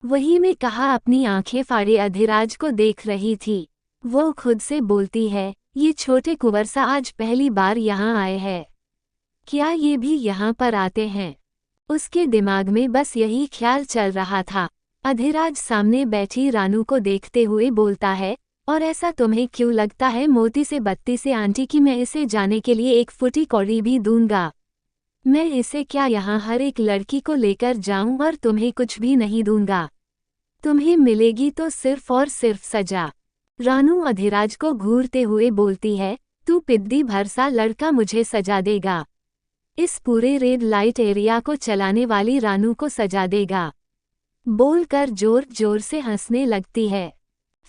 Speaker 1: वही मैं कहा, अपनी आंखें फाड़े अधिराज को देख रही थी। वो खुद से बोलती है, ये छोटे कुंवरसा आज पहली बार यहाँ आए हैं। क्या ये भी यहाँ पर आते हैं? उसके दिमाग में बस यही ख्याल चल रहा था। अधिराज सामने बैठी रानू को देखते हुए बोलता है, और ऐसा तुम्हें क्यों लगता है मोती से बत्ती से आंटी कि मैं इसे जाने के लिए 1 फुटी कौड़ी भी दूंगा? मैं इसे क्या यहाँ हर एक लड़की को लेकर जाऊं और तुम्हें कुछ भी नहीं दूंगा। तुम्हें मिलेगी तो सिर्फ और सिर्फ सजा। रानू अधिराज को घूरते हुए बोलती है, तू पिद्दी भरसा लड़का मुझे सजा देगा। इस पूरे रेड लाइट एरिया को चलाने वाली रानू को सजा देगा। बोलकर जोर जोर से हंसने लगती है।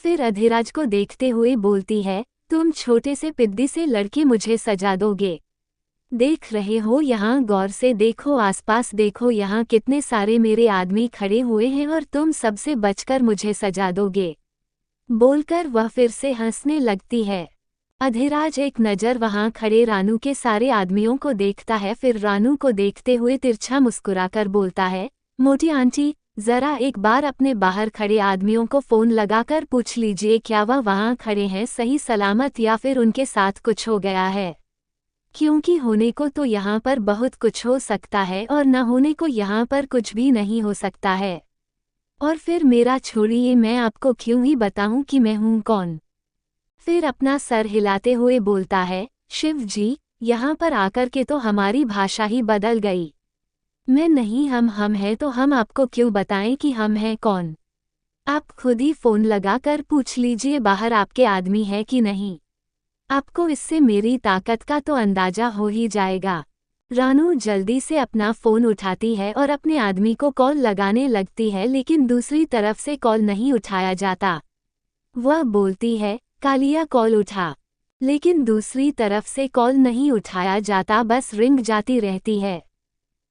Speaker 1: फिर अधिराज को देखते हुए बोलती है, तुम छोटे से पिद्दी से लड़के मुझे सजा दोगे? देख रहे हो यहाँ, गौर से देखो, आसपास देखो, यहाँ कितने सारे मेरे आदमी खड़े हुए हैं और तुम सबसे बचकर मुझे सजा दोगे। बोलकर वह फिर से हंसने लगती है। अधिराज एक नज़र वहां खड़े रानू के सारे आदमियों को देखता है, फिर रानू को देखते हुए तिरछा मुस्कुराकर बोलता है, मोटी आंटी, जरा एक बार अपने बाहर खड़े आदमियों को फोन लगाकर पूछ लीजिए क्या वह वहां खड़े हैं सही सलामत या फिर उनके साथ कुछ हो गया है। क्योंकि होने को तो यहाँ पर बहुत कुछ हो सकता है और न होने को यहाँ पर कुछ भी नहीं हो सकता है। और फिर मेरा छोड़िए, मैं आपको क्यों ही बताऊं कि मैं हूं कौन। फिर अपना सर हिलाते हुए बोलता है, शिव जी, यहाँ पर आकर के तो हमारी भाषा ही बदल गई। मैं नहीं, हम हैं तो हम आपको क्यों बताएं कि हम हैं कौन। आप खुद ही फोन लगाकर पूछ लीजिए बाहर आपके आदमी है कि नहीं। आपको इससे मेरी ताकत का तो अंदाजा हो ही जाएगा। रानू जल्दी से अपना फ़ोन उठाती है और अपने आदमी को कॉल लगाने लगती है, लेकिन दूसरी तरफ से कॉल नहीं उठाया जाता। वह बोलती है, कालिया कॉल उठा, लेकिन दूसरी तरफ से कॉल नहीं उठाया जाता, बस रिंग जाती रहती है।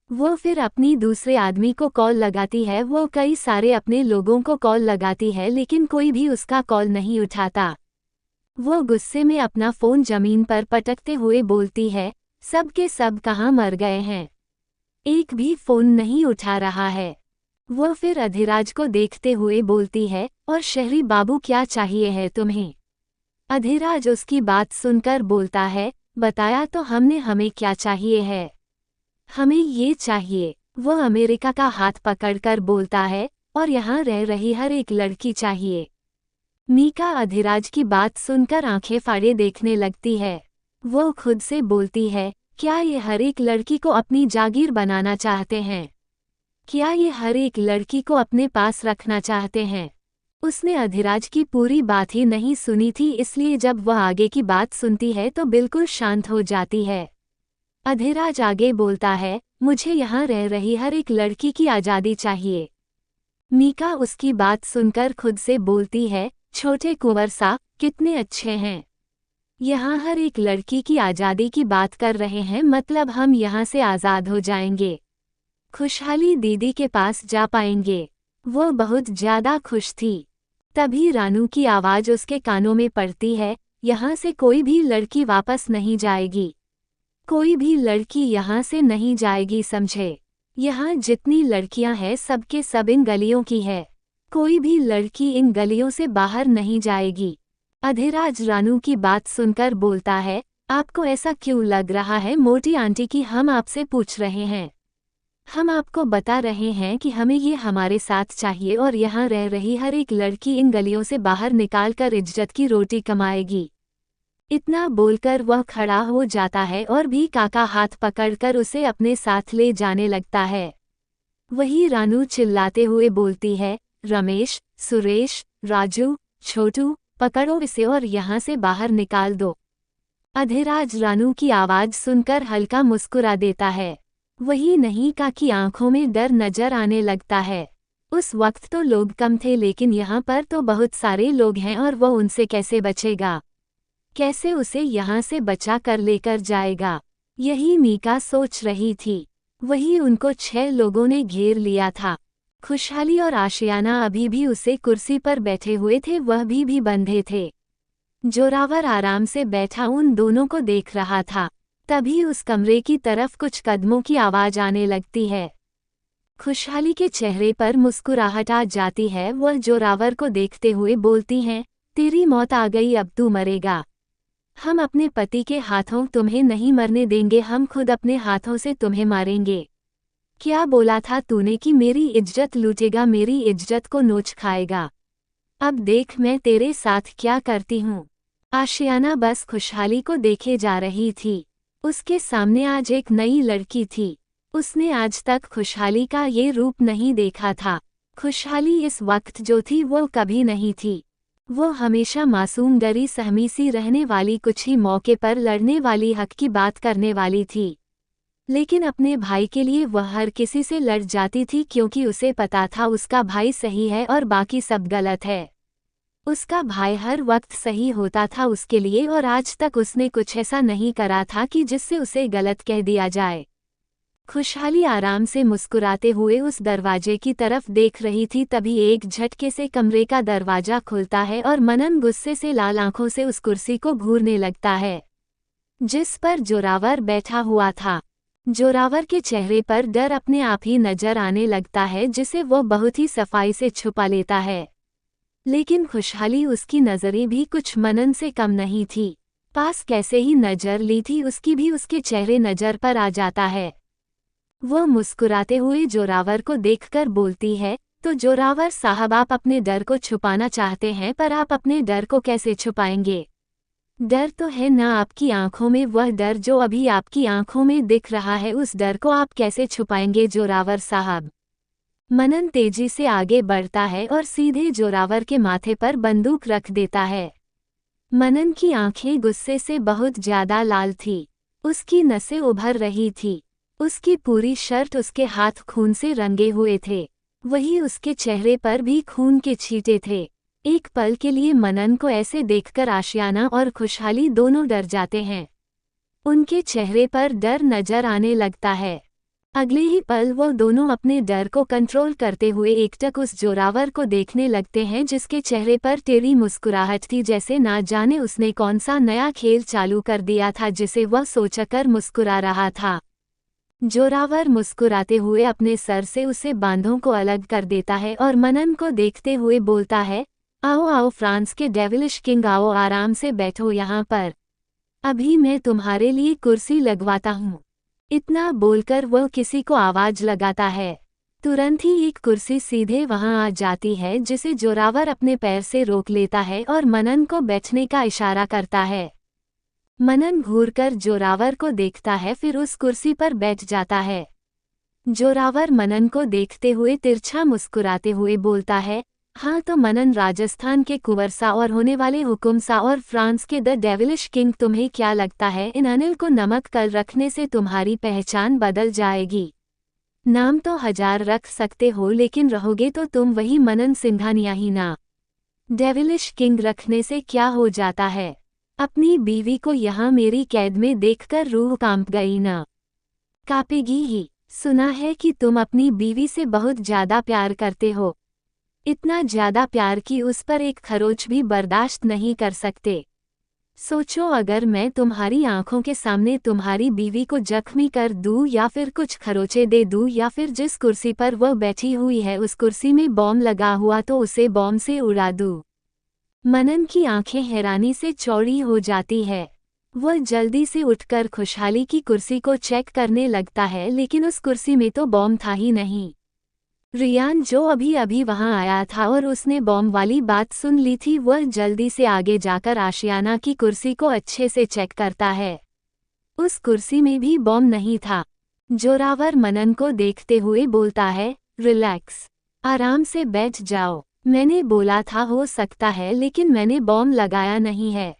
Speaker 1: वो फिर अपनी दूसरे आदमी को कॉल लगाती है, वो कई सारे अपने लोगों को कॉल लगाती है, लेकिन कोई भी उसका कॉल नहीं उठाता। वो गुस्से में अपना फ़ोन ज़मीन पर पटकते हुए बोलती है, सब के सब कहाँ मर गए हैं, एक भी फ़ोन नहीं उठा रहा है। वो फिर अधिराज को देखते हुए बोलती है, और शहरी बाबू क्या चाहिए है तुम्हें? अधिराज उसकी बात सुनकर बोलता है, बताया तो हमने, हमें क्या चाहिए है? हमें ये चाहिए। वो अमेरिका का हाथ पकड़कर बोलता है, और यहाँ रह रही हर एक लड़की चाहिए। मीका अधिराज की बात सुनकर आंखें फाड़े देखने लगती है। वो खुद से बोलती है, क्या ये हर एक लड़की को अपनी जागीर बनाना चाहते हैं? क्या ये हर एक लड़की को अपने पास रखना चाहते हैं? उसने अधिराज की पूरी बात ही नहीं सुनी थी, इसलिए जब वह आगे की बात सुनती है तो बिल्कुल शांत हो जाती है। अधिराज आगे बोलता है, मुझे यहाँ रह रही हर एक लड़की की आज़ादी चाहिए। मीका उसकी बात सुनकर खुद से बोलती है, छोटे कुंवर साहब कितने अच्छे हैं। यहाँ हर एक लड़की की आज़ादी की बात कर रहे हैं, मतलब हम यहाँ से आज़ाद हो जाएंगे, खुशहाली दीदी के पास जा पाएंगे। वो बहुत ज़्यादा खुश थी। तभी रानू की आवाज़ उसके कानों में पड़ती है, यहाँ से कोई भी लड़की वापस नहीं जाएगी, कोई भी लड़की यहाँ से नहीं जाएगी, समझे। यहाँ जितनी लड़कियाँ हैं सबके सब इन गलियों की है, कोई भी लड़की इन गलियों से बाहर नहीं जाएगी। अधिराज रानू की बात सुनकर बोलता है, आपको ऐसा क्यों लग रहा है मोटी आंटी की हम आपसे पूछ रहे हैं। हम आपको बता रहे हैं कि हमें ये हमारे साथ चाहिए और यहाँ रह रही हर एक लड़की इन गलियों से बाहर निकाल कर इज्जत की रोटी कमाएगी। इतना बोलकर वह खड़ा हो जाता है और भी काका हाथ पकड़कर उसे अपने साथ ले जाने लगता है। वही रानू चिल्लाते हुए बोलती है, रमेश, सुरेश, राजू, छोटू, पकड़ो इसे और यहाँ से बाहर निकाल दो। अधिराज रानू की आवाज़ सुनकर हल्का मुस्कुरा देता है। वही नहीं का की आंखों में डर नजर आने लगता है। उस वक्त तो लोग कम थे, लेकिन यहाँ पर तो बहुत सारे लोग हैं और वो उनसे कैसे बचेगा, कैसे उसे यहाँ से बचा कर लेकर जाएगा। यही मीका सोच रही थी। वही उनको 6 लोगों ने घेर लिया था। खुशहाली और आशियाना अभी भी उसे कुर्सी पर बैठे हुए थे, वह भी बंधे थे। जोरावर आराम से बैठा उन दोनों को देख रहा था। तभी उस कमरे की तरफ कुछ कदमों की आवाज़ आने लगती है। खुशहाली के चेहरे पर मुस्कुराहट आ जाती है। वह जोरावर को देखते हुए बोलती हैं, तेरी मौत आ गई, अब तू मरेगा। हम अपने पति के हाथों तुम्हें नहीं मरने देंगे, हम खुद अपने हाथों से तुम्हें मारेंगे। क्या बोला था तूने कि मेरी इज्जत लूटेगा, मेरी इज्जत को नोच खाएगा। अब देख मैं तेरे साथ क्या करती हूँ। आशियाना बस खुशहाली को देखे जा रही थी। उसके सामने आज एक नई लड़की थी। उसने आज तक खुशहाली का ये रूप नहीं देखा था। खुशहाली इस वक्त जो थी वो कभी नहीं थी। वो हमेशा मासूम, डरी सहमी सी रहने वाली, कुछ ही मौके पर लड़ने वाली, हक की बात करने वाली थी। लेकिन अपने भाई के लिए वह हर किसी से लड़ जाती थी, क्योंकि उसे पता था उसका भाई सही है और बाकी सब गलत है। उसका भाई हर वक्त सही होता था उसके लिए, और आज तक उसने कुछ ऐसा नहीं करा था कि जिससे उसे गलत कह दिया जाए। खुशहाली आराम से मुस्कुराते हुए उस दरवाजे की तरफ देख रही थी। तभी एक झटके से कमरे का दरवाजा खुलता है और मनन गुस्से से लाल आंखों से उस कुर्सी को घूरने लगता है जिस पर जोरावर बैठा हुआ था। जोरावर के चेहरे पर डर अपने आप ही नजर आने लगता है, जिसे वो बहुत ही सफाई से छुपा लेता है। लेकिन खुशहाली उसकी नज़रें भी कुछ मनन से कम नहीं थी। पास कैसे ही नज़र ली थी उसकी भी उसके चेहरे नज़र पर आ जाता है। वो मुस्कुराते हुए जोरावर को देखकर बोलती है, तो जोरावर साहब, आप अपने डर को छुपाना चाहते हैं, पर आप अपने डर को कैसे छुपाएंगे। डर तो है ना आपकी आंखों में, वह डर जो अभी आपकी आंखों में दिख रहा है, उस डर को आप कैसे छुपाएंगे जोरावर साहब। मनन तेजी से आगे बढ़ता है और सीधे जोरावर के माथे पर बंदूक रख देता है। मनन की आंखें गुस्से से बहुत ज्यादा लाल थी। उसकी नसें उभर रही थी। उसकी पूरी शर्ट, उसके हाथ खून से रंगे हुए थे। वही उसके चेहरे पर भी खून के छींटे थे। एक पल के लिए मनन को ऐसे देखकर आशियाना और खुशहाली दोनों डर जाते हैं। उनके चेहरे पर डर नजर आने लगता है। अगले ही पल वो दोनों अपने डर को कंट्रोल करते हुए एकटक उस जोरावर को देखने लगते हैं, जिसके चेहरे पर टेढ़ी मुस्कुराहट थी, जैसे ना जाने उसने कौन सा नया खेल चालू कर दिया था जिसे वह सोचकर मुस्कुरा रहा था। जोरावर मुस्कुराते हुए अपने सर से उसे बांधों को अलग कर देता है और मनन को देखते हुए बोलता है, आओ आओ फ्रांस के डेविलिश किंग, आओ आराम से बैठो यहाँ पर, अभी मैं तुम्हारे लिए कुर्सी लगवाता हूँ। इतना बोलकर वह किसी को आवाज लगाता है। तुरंत ही एक कुर्सी सीधे वहां आ जाती है, जिसे जोरावर अपने पैर से रोक लेता है और मनन को बैठने का इशारा करता है। मनन घूरकर जोरावर को देखता है, फिर उस कुर्सी पर बैठ जाता है। जोरावर मनन को देखते हुए तिरछा मुस्कुराते हुए बोलता है, हाँ तो मनन, राजस्थान के कुंवर सा और होने वाले हुकुम सा और फ्रांस के द डेविलिश किंग, तुम्हें क्या लगता है इन अनिल को नमक कल रखने से तुम्हारी पहचान बदल जाएगी? नाम तो 1000 रख सकते हो लेकिन रहोगे तो तुम वही मनन सिंघानिया ही ना। डेविलिश किंग रखने से क्या हो जाता है? अपनी बीवी को यहाँ मेरी कैद में देखकर रूह कांप गई ना? कांपेगी ही। सुना है कि तुम अपनी बीवी से बहुत ज्यादा प्यार करते हो, इतना ज्यादा प्यार कि उस पर एक खरोच भी बर्दाश्त नहीं कर सकते। सोचो अगर मैं तुम्हारी आंखों के सामने तुम्हारी बीवी को जख्मी कर दूं या फिर कुछ खरोचे दे दूं या फिर जिस कुर्सी पर वह बैठी हुई है उस कुर्सी में बॉम्ब लगा हुआ तो उसे बॉम्ब से उड़ा दूं। मनन की आंखें हैरानी से चौड़ी हो जाती है। वह जल्दी से उठकर खुशहाली की कुर्सी को चेक करने लगता है लेकिन उस कुर्सी में तो बॉम्ब था ही नहीं। रियान जो अभी अभी वहां आया था और उसने बॉम्ब वाली बात सुन ली थी, वह जल्दी से आगे जाकर आशियाना की कुर्सी को अच्छे से चेक करता है। उस कुर्सी में भी बॉम्ब नहीं था। जोरावर मनन को देखते हुए बोलता है, रिलैक्स, आराम से बैठ जाओ। मैंने बोला था हो सकता है लेकिन मैंने बॉम्ब लगाया नहीं है।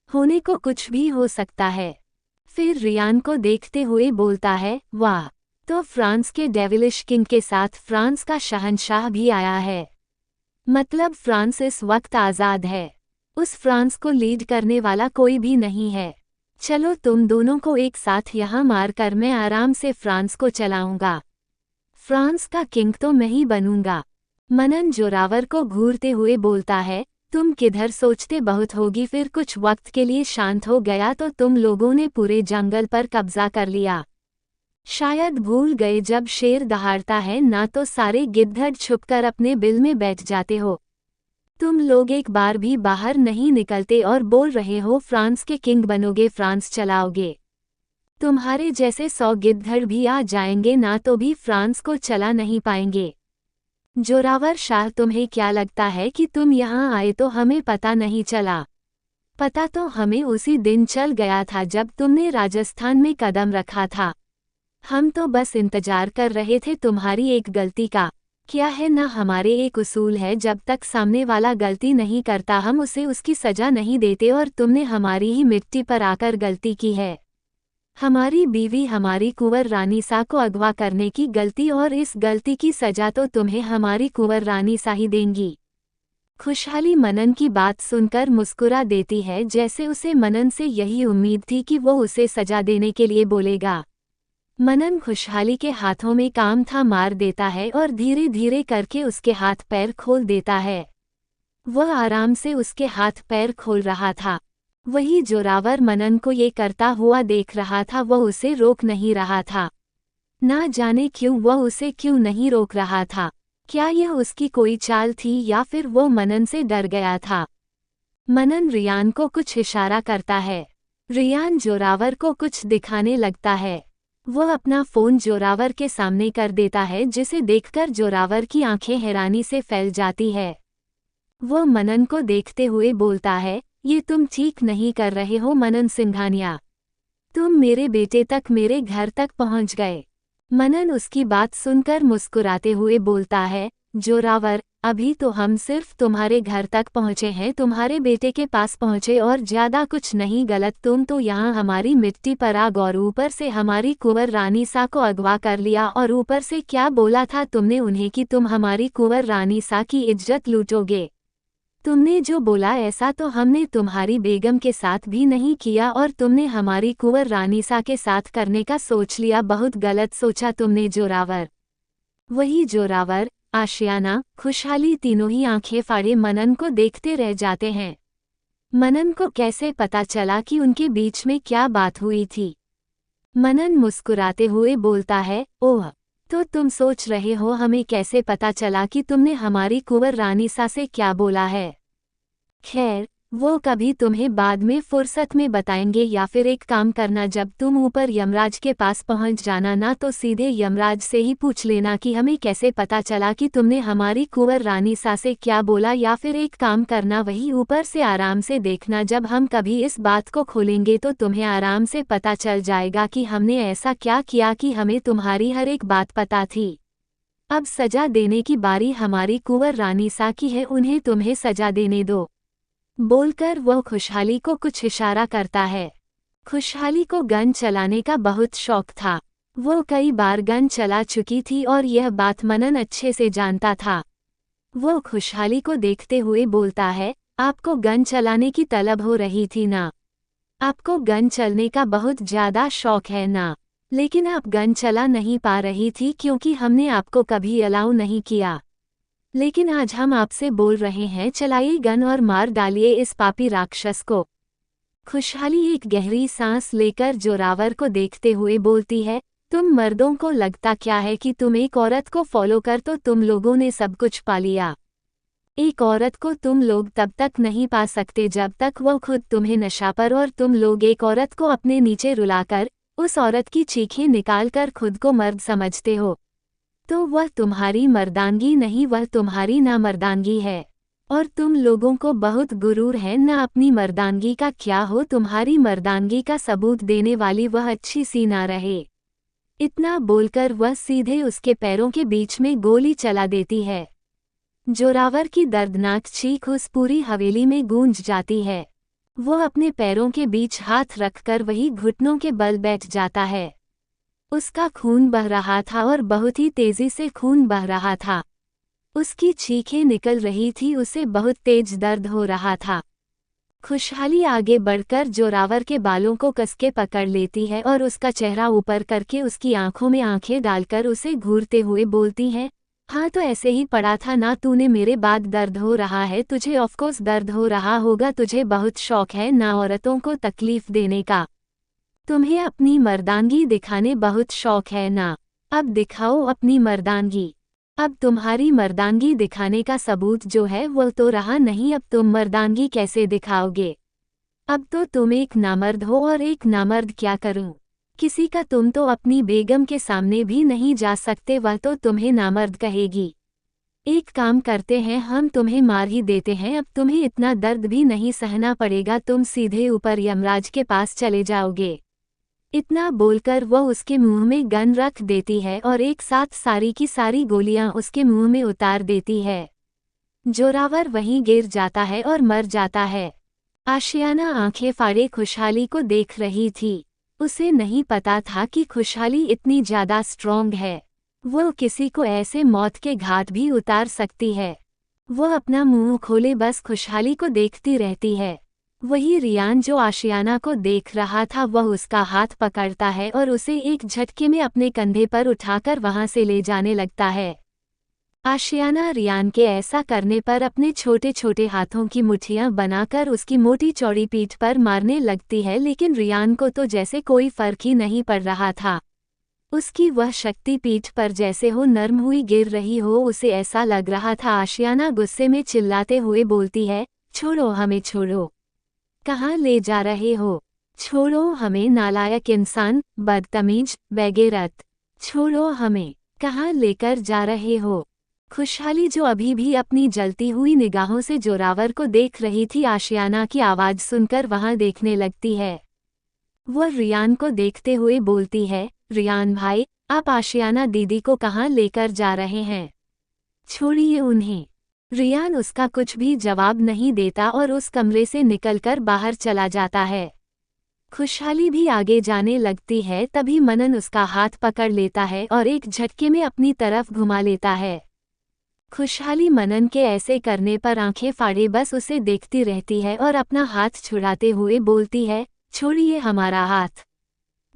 Speaker 1: होने को कुछ भी हो सकता है। फिर रियान को देखते हुए बोलता है, वाह, तो फ्रांस के डेविलिश किंग के साथ फ्रांस का शहंशाह भी आया है। मतलब फ्रांस इस वक्त आज़ाद है। उस फ्रांस को लीड करने वाला कोई भी नहीं है। चलो तुम दोनों को एक साथ यहाँ मारकर मैं आराम से फ्रांस को चलाऊंगा। फ्रांस का किंग तो मैं ही बनूंगा। मनन जोरावर को घूरते हुए बोलता है, तुम किधर सोचते बहुत होगी। फिर कुछ वक्त के लिए शांत हो गया तो तुम लोगों ने पूरे जंगल पर कब्जा कर लिया। शायद भूल गए जब शेर दहाड़ता है ना तो सारे गिद्धड़ छुपकर अपने बिल में बैठ जाते हो। तुम लोग एक बार भी बाहर नहीं निकलते और बोल रहे हो फ्रांस के किंग बनोगे, फ्रांस चलाओगे। तुम्हारे जैसे 100 गिद्धड़ भी आ जाएंगे ना तो भी फ्रांस को चला नहीं पाएंगे। जोरावर शाह, तुम्हें क्या लगता है कि तुम यहाँ आए तो हमें पता नहीं चला? पता तो हमें उसी दिन चल गया था जब तुमने राजस्थान में कदम रखा था। हम तो बस इंतजार कर रहे थे तुम्हारी एक गलती का। क्या है ना, हमारे एक उसूल है, जब तक सामने वाला गलती नहीं करता हम उसे उसकी सजा नहीं देते और तुमने हमारी ही मिट्टी पर आकर गलती की है। हमारी बीवी हमारी कुंवर रानी सा को अगवा करने की गलती, और इस गलती की सजा तो तुम्हें हमारी कुंवर रानी सा ही देंगी। खुशहाली मनन की बात सुनकर मुस्कुरा देती है, जैसे उसे मनन से यही उम्मीद थी कि वो उसे सजा देने के लिए बोलेगा। मनन खुशहाली के हाथों में काम था मार देता है और धीरे धीरे करके उसके हाथ पैर खोल देता है। वह आराम से उसके हाथ पैर खोल रहा था। वही जोरावर मनन को ये करता हुआ देख रहा था, वह उसे रोक नहीं रहा था। ना जाने क्यों वह उसे क्यों नहीं रोक रहा था। क्या यह उसकी कोई चाल थी या फिर वो मनन से डर गया था? मनन रियान को कुछ इशारा करता है। रियान जोरावर को कुछ दिखाने लगता है। वह अपना फोन जोरावर के सामने कर देता है, जिसे देखकर जोरावर की आंखें हैरानी से फैल जाती है। वह मनन को देखते हुए बोलता है, ये तुम ठीक नहीं कर रहे हो मनन सिंघानिया। तुम मेरे बेटे तक, मेरे घर तक पहुंच गए। मनन उसकी बात सुनकर मुस्कुराते हुए बोलता है, जोरावर, अभी तो हम सिर्फ तुम्हारे घर तक पहुँचे हैं, तुम्हारे बेटे के पास पहुँचे और ज्यादा कुछ नहीं। गलत, तुम तो यहाँ हमारी मिट्टी पर आग और ऊपर से हमारी कुंवर रानी सा को अगवा कर लिया। और ऊपर से क्या बोला था तुमने उन्हें कि तुम हमारी कुंवर रानी सा की इज्जत लूटोगे? तुमने जो बोला ऐसा तो हमने तुम्हारी बेगम के साथ भी नहीं किया, और तुमने हमारी कुंवर रानी सा के साथ करने का सोच लिया। बहुत गलत सोचा तुमने जोरावर। वही जोरावर, आशियाना, खुशहाली तीनों ही आंखें फाड़े मनन को देखते रह जाते हैं। मनन को कैसे पता चला कि उनके बीच में क्या बात हुई थी? मनन मुस्कुराते हुए बोलता है, ओह, तो तुम सोच रहे हो हमें कैसे पता चला कि तुमने हमारी कुंवर रानी सा से क्या बोला है? खैर, वो कभी तुम्हें बाद में फुर्सत में बताएंगे, या फिर एक काम करना, जब तुम ऊपर यमराज के पास पहुंच जाना ना तो सीधे यमराज से ही पूछ लेना कि हमें कैसे पता चला कि तुमने हमारी कुंवर रानी सा से क्या बोला। या फिर एक काम करना, वही ऊपर से आराम से देखना, जब हम कभी इस बात को खोलेंगे तो तुम्हें आराम से पता चल जाएगा कि हमने ऐसा क्या किया कि हमें तुम्हारी हर एक बात पता थी। अब सजा देने की बारी हमारी कुंवर रानी सा की है, उन्हें तुम्हें सजा देने दो, बोलकर वो खुशहाली को कुछ इशारा करता है। खुशहाली को गन चलाने का बहुत शौक था। वो कई बार गन चला चुकी थी और यह बात मनन अच्छे से जानता था। वो खुशहाली को देखते हुए बोलता है, आपको गन चलाने की तलब हो रही थी ना? आपको गन चलने का बहुत ज़्यादा शौक है ना? लेकिन आप गन चला नहीं पा रही थी क्योंकि हमने आपको कभी अलाउ नहीं किया। लेकिन आज हम आपसे बोल रहे हैं, चलाइए गन और मार डालिए इस पापी राक्षस को। खुशहाली एक गहरी सांस लेकर जोरावर को देखते हुए बोलती है, तुम मर्दों को लगता क्या है कि तुम एक औरत को फॉलो कर तो तुम लोगों ने सब कुछ पा लिया। एक औरत को तुम लोग तब तक नहीं पा सकते जब तक वो खुद तुम्हें नशा पर, और तुम लोग एक औरत को अपने नीचे रुलाकर उस औरत की चीखें निकालकर खुद को मर्द समझते हो। तो वह तुम्हारी मर्दानगी नहीं, वह तुम्हारी नामर्दानगी है। और तुम लोगों को बहुत गुरूर है ना अपनी मर्दानगी का। क्या हो तुम्हारी मर्दानगी का सबूत देने वाली वह अच्छी सी ना रहे। इतना बोलकर वह सीधे उसके पैरों के बीच में गोली चला देती है। जोरावर की दर्दनाक चीख उस पूरी हवेली में गूंज जाती है। वो अपने पैरों के बीच हाथ रखकर वही घुटनों के बल बैठ जाता है। उसका खून बह रहा था और बहुत ही तेजी से खून बह रहा था। उसकी चीखें निकल रही थी, उसे बहुत तेज दर्द हो रहा था। खुशहाली आगे बढ़कर जोरावर के बालों को कसके पकड़ लेती है और उसका चेहरा ऊपर करके उसकी आंखों में आंखें डालकर उसे घूरते हुए बोलती है, हाँ तो ऐसे ही पड़ा था ना तूने, मेरे बाद दर्द हो रहा है तुझे, ऑफकोर्स दर्द हो रहा होगा, तुझे बहुत शौक है ना औरतों को तकलीफ देने का। तुम्हें अपनी मर्दानगी दिखाने बहुत शौक है ना? अब दिखाओ अपनी मर्दानगी। अब तुम्हारी मर्दानगी दिखाने का सबूत जो है वो तो रहा नहीं, अब तुम मर्दानगी कैसे दिखाओगे? अब तो तुम एक नामर्द हो, और एक नामर्द क्या करूं? किसी का तुम तो अपनी बेगम के सामने भी नहीं जा सकते, वह तो तुम्हें नामर्द कहेगी। एक काम करते हैं, हम तुम्हें मार ही देते हैं, अब तुम्हें इतना दर्द भी नहीं सहना पड़ेगा, तुम सीधे ऊपर यमराज के पास चले जाओगे। इतना बोलकर वह उसके मुंह में गन रख देती है और एक साथ सारी की सारी गोलियां उसके मुंह में उतार देती है। जोरावर वहीं गिर जाता है और मर जाता है। आशियाना आंखें फाड़े खुशहाली को देख रही थी। उसे नहीं पता था कि खुशहाली इतनी ज्यादा स्ट्रॉन्ग है। वो किसी को ऐसे मौत के घाट भी उतार सकती है। वो अपना मुंह खोले बस खुशहाली को देखती रहती है। वही रियान जो आशियाना को देख रहा था, वह उसका हाथ पकड़ता है और उसे एक झटके में अपने कंधे पर उठाकर वहां से ले जाने लगता है। आशियाना रियान के ऐसा करने पर अपने छोटे छोटे हाथों की मुट्ठियां बनाकर उसकी मोटी चौड़ी पीठ पर मारने लगती है, लेकिन रियान को तो जैसे कोई फर्क ही नहीं पड़ रहा था। उसकी वह शक्ति पीठ पर जैसे हो नरम हुई गिर रही हो, उसे ऐसा लग रहा था। आशियाना गुस्से में चिल्लाते हुए बोलती है, छोड़ो हमें, छोड़ो, कहाँ ले जा रहे हो? छोड़ो हमें नालायक इंसान, बदतमीज, बेगैरत, छोड़ो हमें, कहाँ लेकर जा रहे हो? खुशहाली जो अभी भी अपनी जलती हुई निगाहों से जोरावर को देख रही थी, आशियाना की आवाज़ सुनकर वहां देखने लगती है। वह रियान को देखते हुए बोलती है, रियान भाई, आप आशियाना दीदी को कहाँ लेकर जा रहे हैं? छोड़िए उन्हें। रियान उसका कुछ भी जवाब नहीं देता और उस कमरे से निकलकर बाहर चला जाता है। खुशहाली भी आगे जाने लगती है, तभी मनन उसका हाथ पकड़ लेता है और एक झटके में अपनी तरफ घुमा लेता है। खुशहाली मनन के ऐसे करने पर आंखें फाड़े बस उसे देखती रहती है और अपना हाथ छुड़ाते हुए बोलती है, छोड़िए हमारा हाथ।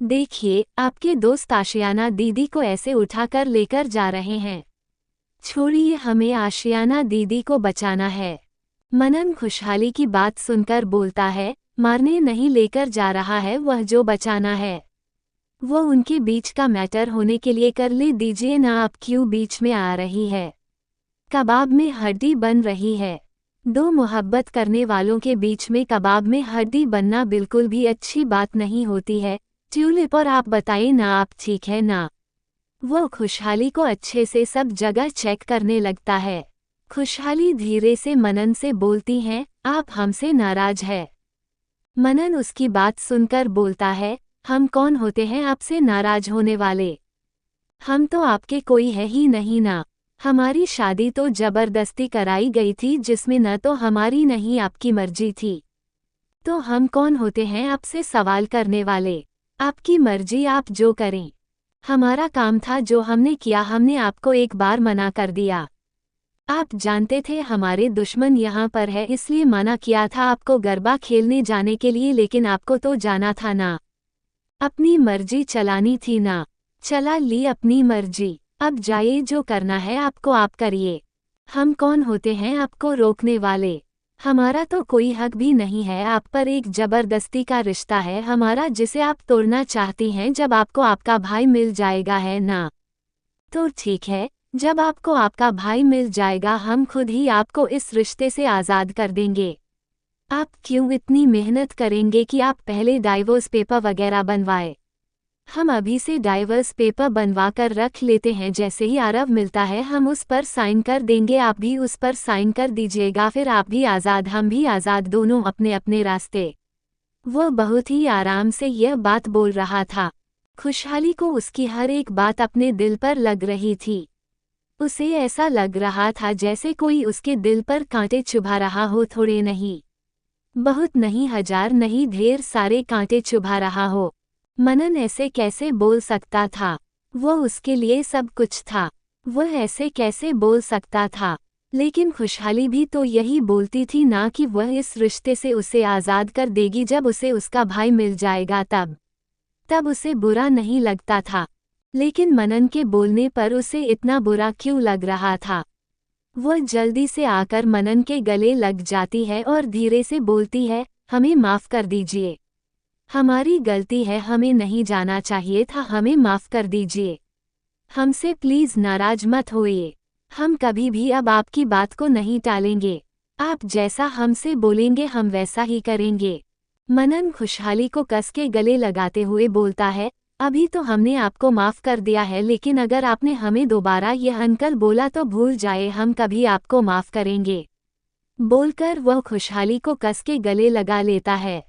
Speaker 1: देखिए, आपके दोस्त आशियाना दीदी को ऐसे उठाकर लेकर जा रहे हैं। छोड़िए, हमें आशियाना दीदी को बचाना है। मनन खुशहाली की बात सुनकर बोलता है, मारने नहीं लेकर जा रहा है वह, जो बचाना है वो उनके बीच का मैटर होने के लिए कर ले दीजिए ना, आप क्यों बीच में आ रही है? कबाब में हड्डी बन रही है। दो मोहब्बत करने वालों के बीच में कबाब में हड्डी बनना बिल्कुल भी अच्छी बात नहीं होती है। ट्यूलिप, और आप बताइए ना, आप ठीक है ना? वो खुशहाली को अच्छे से सब जगह चेक करने लगता है। खुशहाली धीरे से मनन से बोलती हैं, आप हमसे नाराज है? मनन उसकी बात सुनकर बोलता है, हम कौन होते हैं आपसे नाराज होने वाले? हम तो आपके कोई है ही नहीं ना। हमारी शादी तो जबरदस्ती कराई गई थी जिसमें न तो हमारी नहीं आपकी मर्जी थी। तो हम कौन होते हैं आपसे सवाल करने वाले। आपकी मर्जी, आप जो करें। हमारा काम था जो हमने किया, हमने आपको एक बार मना कर दिया। आप जानते थे हमारे दुश्मन यहाँ पर है इसलिए मना किया था आपको गरबा खेलने जाने के लिए, लेकिन आपको तो जाना था ना। अपनी मर्जी चलानी थी ना। चला ली अपनी मर्जी। अब जाइए, जो करना है आपको आप करिए। हम कौन होते हैं आपको रोकने वाले। हमारा तो कोई हक भी नहीं है आप पर, एक जबरदस्ती का रिश्ता है हमारा जिसे आप तोड़ना चाहती हैं। जब आपको आपका भाई मिल जाएगा है ना, तो ठीक है। जब आपको आपका भाई मिल जाएगा हम खुद ही आपको इस रिश्ते से आज़ाद कर देंगे। आप क्यों इतनी मेहनत करेंगे कि आप पहले डाइवोर्स पेपर वगैरह बनवाए। हम अभी से डाइवोर्स पेपर बनवा कर रख लेते हैं, जैसे ही आरव मिलता है हम उस पर साइन कर देंगे, आप भी उस पर साइन कर दीजिएगा, फिर आप भी आज़ाद हम भी आज़ाद, दोनों अपने अपने रास्ते। वह बहुत ही आराम से यह बात बोल रहा था। खुशहाली को उसकी हर एक बात अपने दिल पर लग रही थी। उसे ऐसा लग रहा था जैसे कोई उसके दिल पर कांटे चुभा रहा हो, थोड़े नहीं, बहुत नहीं, हजार नहीं, ढेर सारे कांटे चुभा रहा हो। मनन ऐसे कैसे बोल सकता था। वह उसके लिए सब कुछ था। वह ऐसे कैसे बोल सकता था। लेकिन खुशहाली भी तो यही बोलती थी ना कि वह इस रिश्ते से उसे आज़ाद कर देगी जब उसे उसका भाई मिल जाएगा, तब उसे बुरा नहीं लगता था। लेकिन मनन के बोलने पर उसे इतना बुरा क्यों लग रहा था। वह जल्दी से आकर मनन के गले लग जाती है और धीरे से बोलती है, हमें माफ़ कर दीजिए। हमारी गलती है, हमें नहीं जाना चाहिए था, हमें माफ़ कर दीजिए। हमसे प्लीज़ नाराज मत होइए। हम कभी भी अब आपकी बात को नहीं टालेंगे। आप जैसा हमसे बोलेंगे हम वैसा ही करेंगे। मनन खुशहाली को कस के गले लगाते हुए बोलता है, अभी तो हमने आपको माफ़ कर दिया है, लेकिन अगर आपने हमें दोबारा यह अंकल बोला तो भूल जाए, हम कभी आपको माफ़ करेंगे। बोलकर वह खुशहाली को कस के गले लगा लेता है।